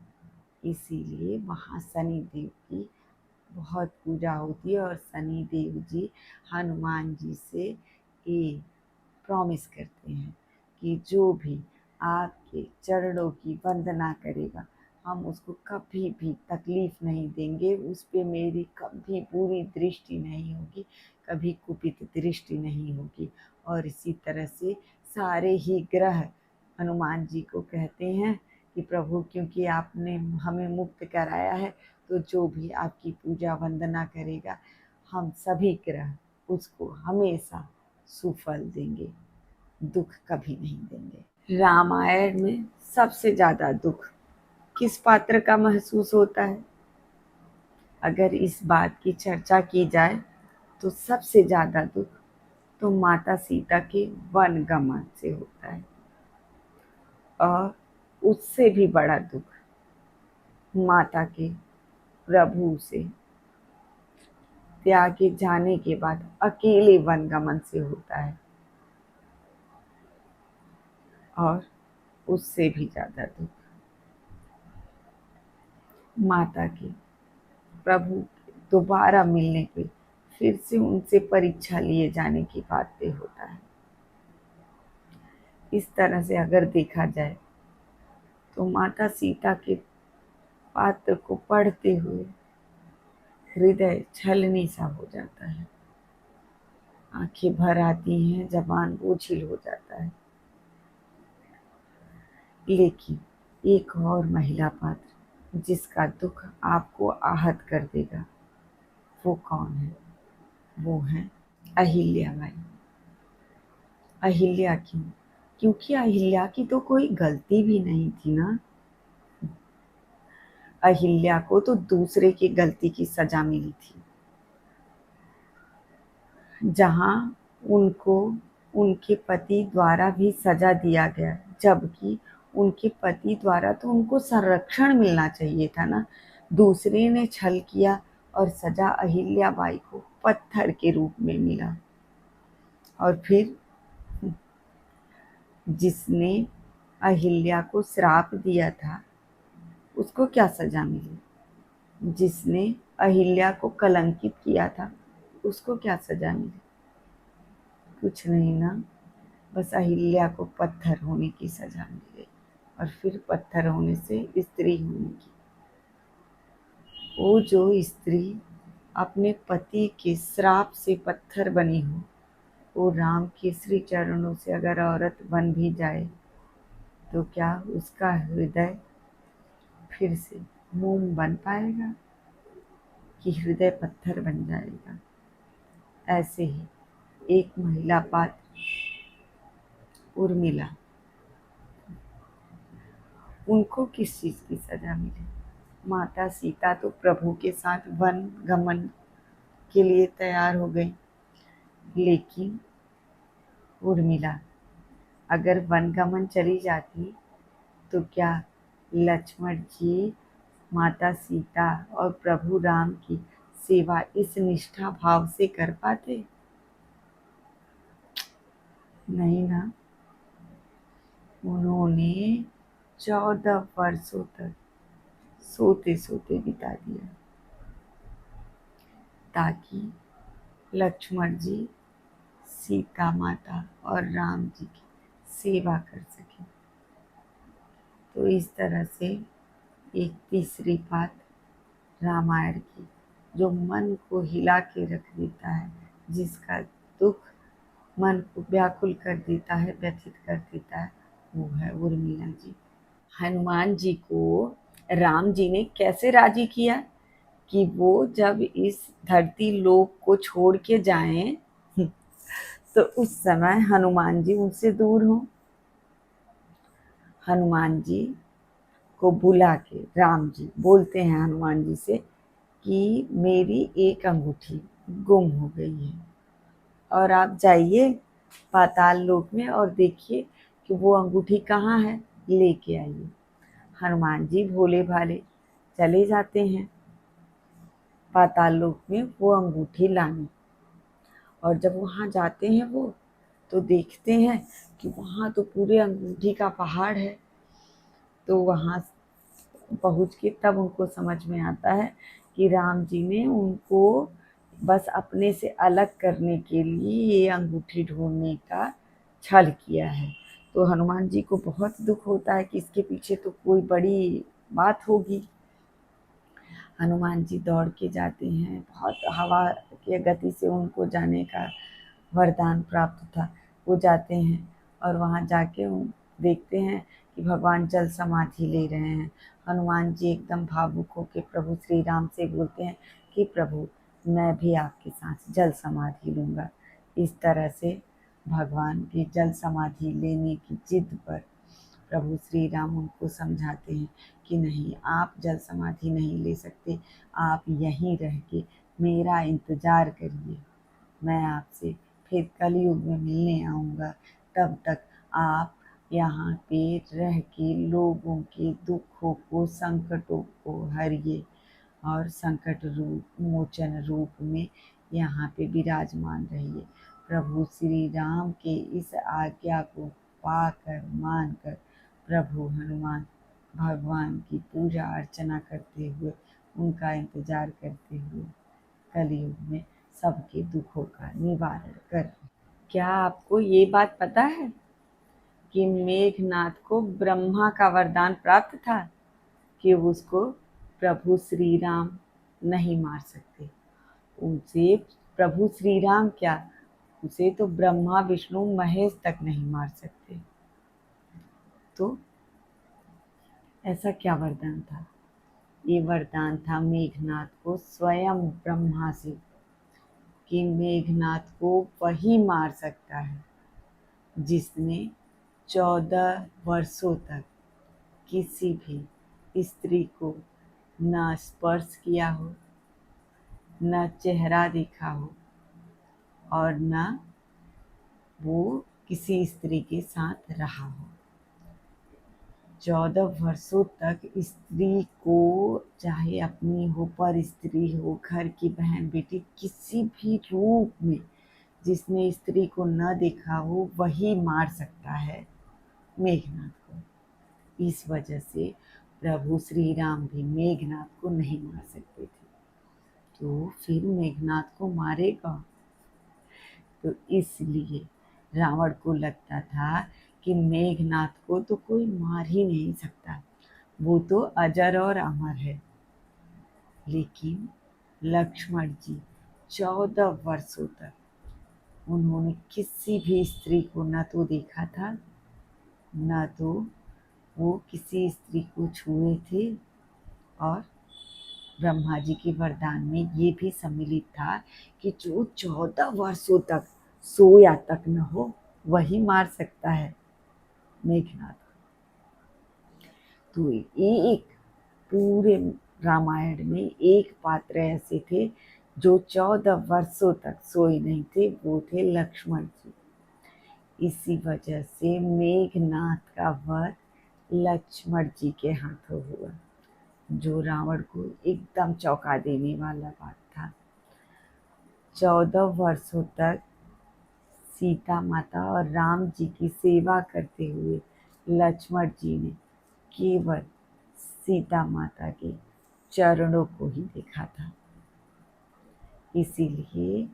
[SPEAKER 1] इसीलिए वहाँ शनि देव की बहुत पूजा होती है और शनि देव जी हनुमान जी से ये प्रॉमिस करते हैं कि जो भी आपके चरणों की वंदना करेगा हम उसको कभी भी तकलीफ नहीं देंगे, उस पे मेरी कभी बुरी दृष्टि नहीं होगी, कभी कुपित दृष्टि नहीं होगी। और इसी तरह से सारे ही ग्रह हनुमान जी को कहते हैं कि प्रभु क्योंकि आपने हमें मुक्त कराया है तो जो भी आपकी पूजा वंदना करेगा हम सभी ग्रह उसको हमेशा सुफल देंगे, दुख कभी नहीं देंगे। रामायण में सबसे ज़्यादा दुख किस पात्र का महसूस होता है? अगर इस बात की चर्चा की जाए तो सबसे ज़्यादा दुख तो माता सीता के वन गमन से होता है। और उससे भी बड़ा दुख माता के प्रभु से त्यागे जाने के बाद अकेले वन गमन से होता है। और उससे भी ज़्यादा दुख माता के प्रभु दोबारा मिलने पे फिर से उनसे परीक्षा लिए जाने की बात पे होता है। इस तरह से अगर देखा जाए तो माता सीता के पात्र को पढ़ते हुए हृदय छलनी सा हो जाता है, आंखें भर आती हैं, जबान बोझिल हो जाता है। लेकिन एक और महिला पात्र जिसका दुख आपको आहत कर देगा वो कौन है? वो है अहिल्याबाई। अहिल्या क्यों? क्योंकि अहिल्या की तो कोई गलती भी नहीं थी ना। अहिल्या को तो दूसरे की गलती की सजा मिली थी, जहां उनको उनके पति द्वारा भी सजा दिया गया, जबकि उनके पति द्वारा तो उनको संरक्षण मिलना चाहिए था ना। दूसरे ने छल किया और सजा अहिल्याबाई को पत्थर के रूप में मिला। और फिर जिसने अहिल्या को श्राप दिया था उसको क्या सजा मिली? जिसने अहिल्या को कलंकित किया था उसको क्या सजा मिली? कुछ नहीं ना, बस अहिल्या को पत्थर होने की सजा मिल गई। और फिर पत्थर होने से स्त्री होने की। वो जो स्त्री अपने पति के श्राप से पत्थर बनी हो, वो राम के श्री चरणों से अगर औरत बन भी जाए तो क्या उसका हृदय फिर से मोम बन पाएगा कि हृदय पत्थर बन जाएगा? ऐसे ही एक महिला पात्र उर्मिला, उनको किस चीज की सजा मिली? माता सीता तो प्रभु के साथ वन गमन के लिए तैयार हो गई, लेकिन उर्मिला अगर वन गमन चली जाती तो क्या लक्ष्मण जी माता सीता और प्रभु राम की सेवा इस निष्ठा भाव से कर पाते? नहीं ना। उन्होंने 14 वर्षों तक सोते सोते बिता दिया ताकि लक्ष्मण जी सीता माता और राम जी की सेवा कर सके। तो इस तरह से एक तीसरी बात रामायण की जो मन को हिला के रख देता है, जिसका दुख मन को व्याकुल कर देता है, व्यथित कर देता है, वो है उर्मिला जी। हनुमान जी को राम जी ने कैसे राजी किया कि वो जब इस धरती लोक को छोड़ के जाएं तो उस समय हनुमान जी उनसे दूर हों। हनुमान जी को बुला के राम जी बोलते हैं हनुमान जी से कि मेरी एक अंगूठी गुम हो गई है और आप जाइए पाताल लोक में और देखिए कि वो अंगूठी कहाँ है, लेके आइए। हनुमान जी भोले भाले चले जाते हैं पाताल लोक में वो अंगूठी लाने। और जब वहाँ जाते हैं वो तो देखते हैं कि वहाँ तो पूरे अंगूठी का पहाड़ है। तो वहाँ पहुँच के तब उनको समझ में आता है कि राम जी ने उनको बस अपने से अलग करने के लिए ये अंगूठी ढूंढने का छल किया है। तो हनुमान जी को बहुत दुख होता है कि इसके पीछे तो कोई बड़ी बात होगी। हनुमान जी दौड़ के जाते हैं, बहुत हवा के गति से उनको जाने का वरदान प्राप्त था। वो जाते हैं और वहाँ जाके देखते हैं कि भगवान जल समाधि ले रहे हैं। हनुमान जी एकदम भावुक होकर प्रभु श्री राम से बोलते हैं कि प्रभु मैं भी आपके साथ जल समाधि लूँगा। इस तरह से भगवान की जल समाधि लेने की जिद पर प्रभु श्री राम उनको समझाते हैं कि नहीं, आप जल समाधि नहीं ले सकते, आप यहीं रह के मेरा इंतज़ार करिए, मैं आपसे फिर कलयुग में मिलने आऊँगा। तब तक आप यहाँ पे रह के लोगों के दुखों को, संकटों को हरिए और संकट रूप मोचन रूप में यहाँ पे विराजमान रहिए। प्रभु श्री राम के इस आज्ञा को पाकर मानकर प्रभु हनुमान भगवान की पूजा अर्चना करते हुए, उनका इंतजार करते हुए कलयुग में सबके दुखों का निवारण कर। क्या आपको ये बात पता है कि मेघनाथ को ब्रह्मा का वरदान प्राप्त था कि उसको प्रभु श्री राम नहीं मार सकते? उसे प्रभु श्री राम क्या, उसे तो ब्रह्मा विष्णु महेश तक नहीं मार सकते। तो ऐसा क्या वरदान था? ये वरदान था मेघनाथ को स्वयं ब्रह्मा से कि मेघनाथ को वही मार सकता है जिसने 14 वर्षों तक किसी भी स्त्री को न स्पर्श किया हो, न चेहरा देखा हो और न वो किसी स्त्री के साथ रहा हो। 14 वर्षों तक स्त्री को, चाहे अपनी हो, पर स्त्री हो, घर की बहन बेटी, किसी भी रूप में जिसने स्त्री को न देखा हो वही मार सकता है मेघनाथ को। इस वजह से प्रभु श्री राम भी मेघनाथ को नहीं मार सकते थे। तो फिर मेघनाथ को मारेगा? तो इसलिए रावण को लगता था कि मेघनाथ को तो कोई मार ही नहीं सकता, वो तो अजर और अमर है। लेकिन लक्ष्मण जी 14 वर्षों तक उन्होंने किसी भी स्त्री को न तो देखा था, न तो वो किसी स्त्री को छुए थे। और ब्रह्मा जी के वरदान में ये भी सम्मिलित था कि जो 14 वर्षों तक सोया तक न हो वही मार सकता है मेघनाथ। तो एक पूरे रामायण में एक पात्र ऐसे थे जो 14 वर्षों तक सोए नहीं थे, वो थे लक्ष्मण जी। इसी वजह से मेघनाथ का वध लक्ष्मण जी के हाथों हुआ, जो रावण को एकदम चौंका देने वाला बात था। 14 वर्षों तक सीता माता और राम जी की सेवा करते हुए लक्ष्मण जी ने केवल सीता माता के चरणों को ही देखा था। इसीलिए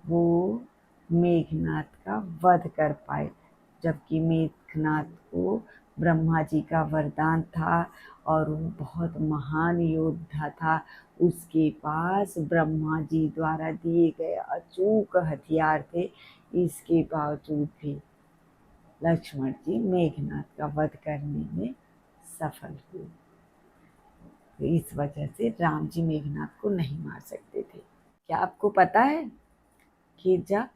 [SPEAKER 1] वो मेघनाथ का वध कर पाए, जबकि मेघनाथ को ब्रह्मा जी का वरदान था और वो बहुत महान योद्धा था। उसके पास ब्रह्मा जी द्वारा दिए गए अचूक हथियार थे। इसके बावजूद भी लक्ष्मण जी मेघनाथ का वध करने में सफल हुए। तो इस वजह से राम जी मेघनाथ को नहीं मार सकते थे। क्या आपको पता है कि जब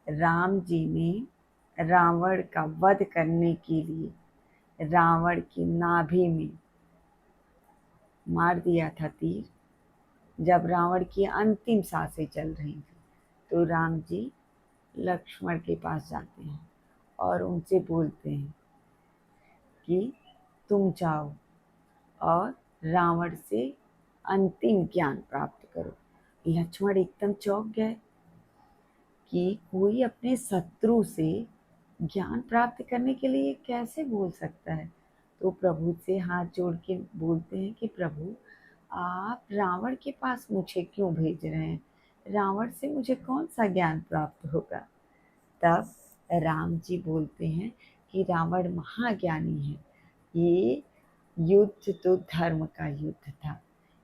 [SPEAKER 1] राम जी ने रावण का वध करने के लिए रावण की नाभि में मार दिया था तीर, जब रावण की अंतिम सांसें चल रही थी, तो राम जी लक्ष्मण के पास जाते हैं और उनसे बोलते हैं कि तुम जाओ और रावण से अंतिम ज्ञान प्राप्त करो। लक्ष्मण एकदम चौंक गए कि कोई अपने शत्रु से ज्ञान प्राप्त करने के लिए कैसे बोल सकता है। तो प्रभु से हाथ जोड़ के बोलते हैं कि प्रभु, आप रावण के पास मुझे क्यों भेज रहे हैं? रावण से मुझे कौन सा ज्ञान प्राप्त होगा? तब राम जी बोलते हैं कि रावण महाज्ञानी है, ये युद्ध तो धर्म का युद्ध था,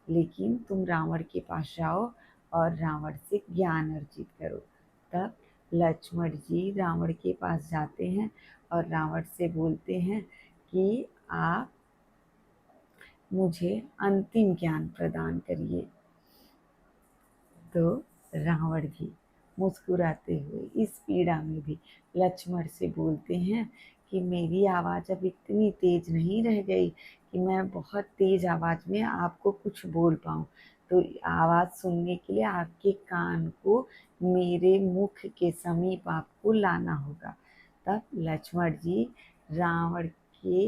[SPEAKER 1] लेकिन तुम रावण के पास जाओ और रावण से ज्ञान अर्जित करो। तब लक्ष्मण जी रावण के पास जाते हैं और रावण से बोलते हैं कि आप मुझे अंतिम ज्ञान प्रदान करिए। तो रावण जी मुस्कुराते हुए इस पीड़ा में भी लक्ष्मण से बोलते हैं कि मेरी आवाज़ अब इतनी तेज नहीं रह गई कि मैं बहुत तेज आवाज़ में आपको कुछ बोल पाऊँ। तो आवाज़ सुनने के लिए आपके कान को मेरे मुख के समीप आपको लाना होगा। तब लक्ष्मण जी रावण के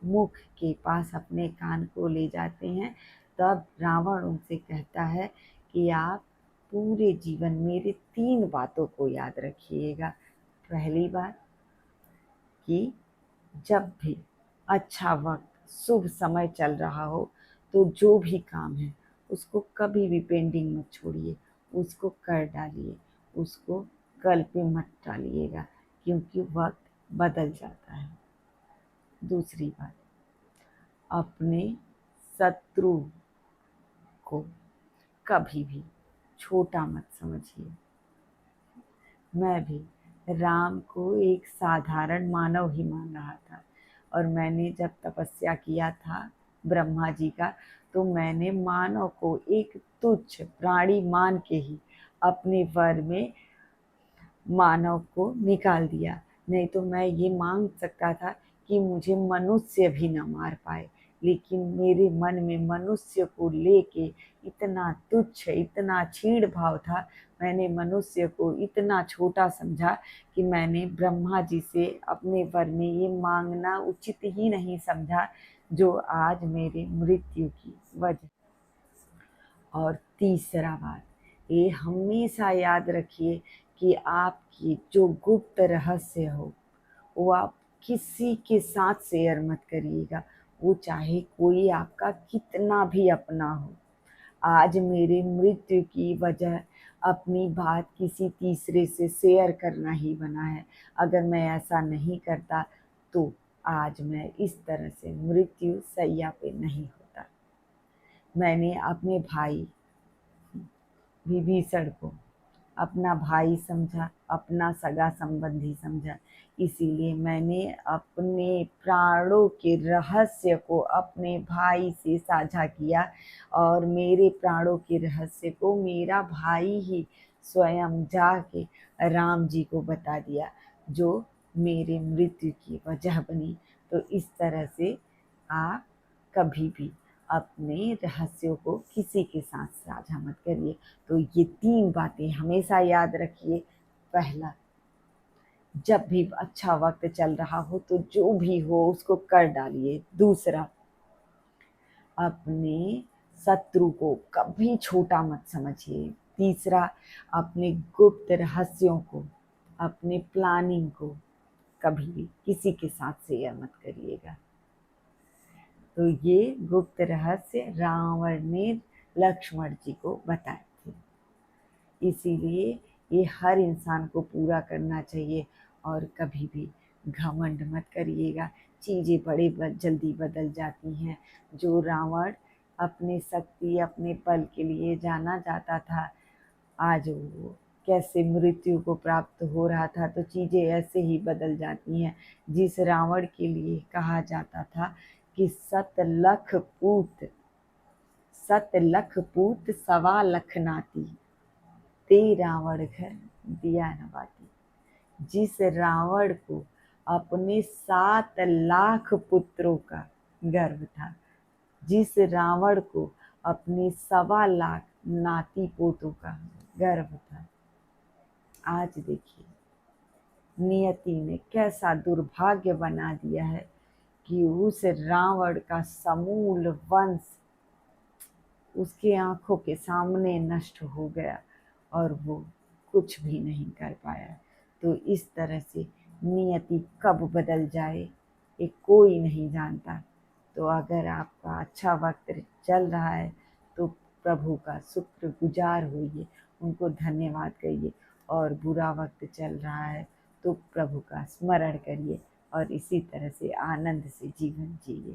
[SPEAKER 1] मुख के पास अपने कान को ले जाते हैं। तब रावण उनसे कहता है कि आप पूरे जीवन मेरे 3 बातों को याद रखिएगा। पहली बात कि जब भी अच्छा वक्त शुभ समय चल रहा हो तो जो भी काम है उसको कभी भी पेंडिंग मत छोड़िए, उसको कर डालिए, उसको कल पे मत डालिएगा, क्योंकि वक्त बदल जाता है। दूसरी बात, अपने शत्रु को कभी भी छोटा मत समझिए। मैं भी राम को एक साधारण मानव ही मान रहा था, और मैंने जब तपस्या किया था ब्रह्मा जी का, तो मैंने मानव को एक तुच्छ प्राणी मान के ही अपने वर में मानव को निकाल दिया। नहीं तो मैं ये मांग सकता था कि मुझे मनुष्य भी न मार पाए, लेकिन मेरे मन में मनुष्य को लेके इतना तुच्छ, इतना छीड़ भाव था। मैंने मनुष्य को इतना छोटा समझा कि मैंने ब्रह्मा जी से अपने वर में ये मांगना उचित ही नहीं समझा, जो आज मेरे मृत्यु की वजह। और तीसरा बात, ये हमेशा याद रखिए कि आपकी जो गुप्त रहस्य हो वो आप किसी के साथ शेयर मत करिएगा, वो चाहे कोई आपका कितना भी अपना हो। आज मेरे मृत्यु की वजह अपनी बात किसी तीसरे से शेयर करना ही बना है। अगर मैं ऐसा नहीं करता तो आज मैं इस तरह से मृत्यु शैया पे नहीं होता। मैंने अपने भाई विभीषण को अपना भाई समझा, अपना सगा संबंधी समझा। इसीलिए मैंने अपने प्राणों के रहस्य को अपने भाई से साझा किया, और मेरे प्राणों के रहस्य को मेरा भाई ही स्वयं जाके राम जी को बता दिया, जो मेरे मृत्यु की वजह बनी। तो इस तरह से आप कभी भी अपने रहस्यों को किसी के साथ साझा मत करिए। तो ये 3 बातें हमेशा याद रखिए। पहला, जब भी अच्छा वक्त चल रहा हो तो जो भी हो उसको कर डालिए। दूसरा, अपने शत्रु को कभी छोटा मत समझिए। तीसरा, अपने गुप्त रहस्यों को, अपने प्लानिंग को कभी भी किसी के साथ शेयर मत करिएगा। तो ये गुप्त रहस्य रावण ने लक्ष्मण जी को बताए थे। इसीलिए ये हर इंसान को पूरा करना चाहिए। और कभी भी घमंड मत करिएगा, चीज़ें जल्दी बदल जाती हैं। जो रावण अपने शक्ति, अपने बल के लिए जाना जाता था, आज वो कैसे मृत्यु को प्राप्त हो रहा था, तो चीज़ें ऐसे ही बदल जाती हैं। जिस रावण के लिए कहा जाता था कि 7 लख पूत 1.25 लाख नाती, ते रावण घर दिया न बाती। जिस रावण को अपने 7 लाख पुत्रों का गर्व था, जिस रावण को अपने 1.25 लाख नाती पोतों का गर्व था, आज देखिए नियति ने कैसा दुर्भाग्य बना दिया है कि उस रावण का समूल वंश उसके आंखों के सामने नष्ट हो गया और वो कुछ भी नहीं कर पाया। तो इस तरह से नियति कब बदल जाए ये कोई नहीं जानता। तो अगर आपका अच्छा वक्त चल रहा है तो प्रभु का शुक्रगुजार होइए, उनको धन्यवाद कहिए। और बुरा वक्त चल रहा है तो प्रभु का स्मरण करिए और इसी तरह से आनंद से जीवन जिए।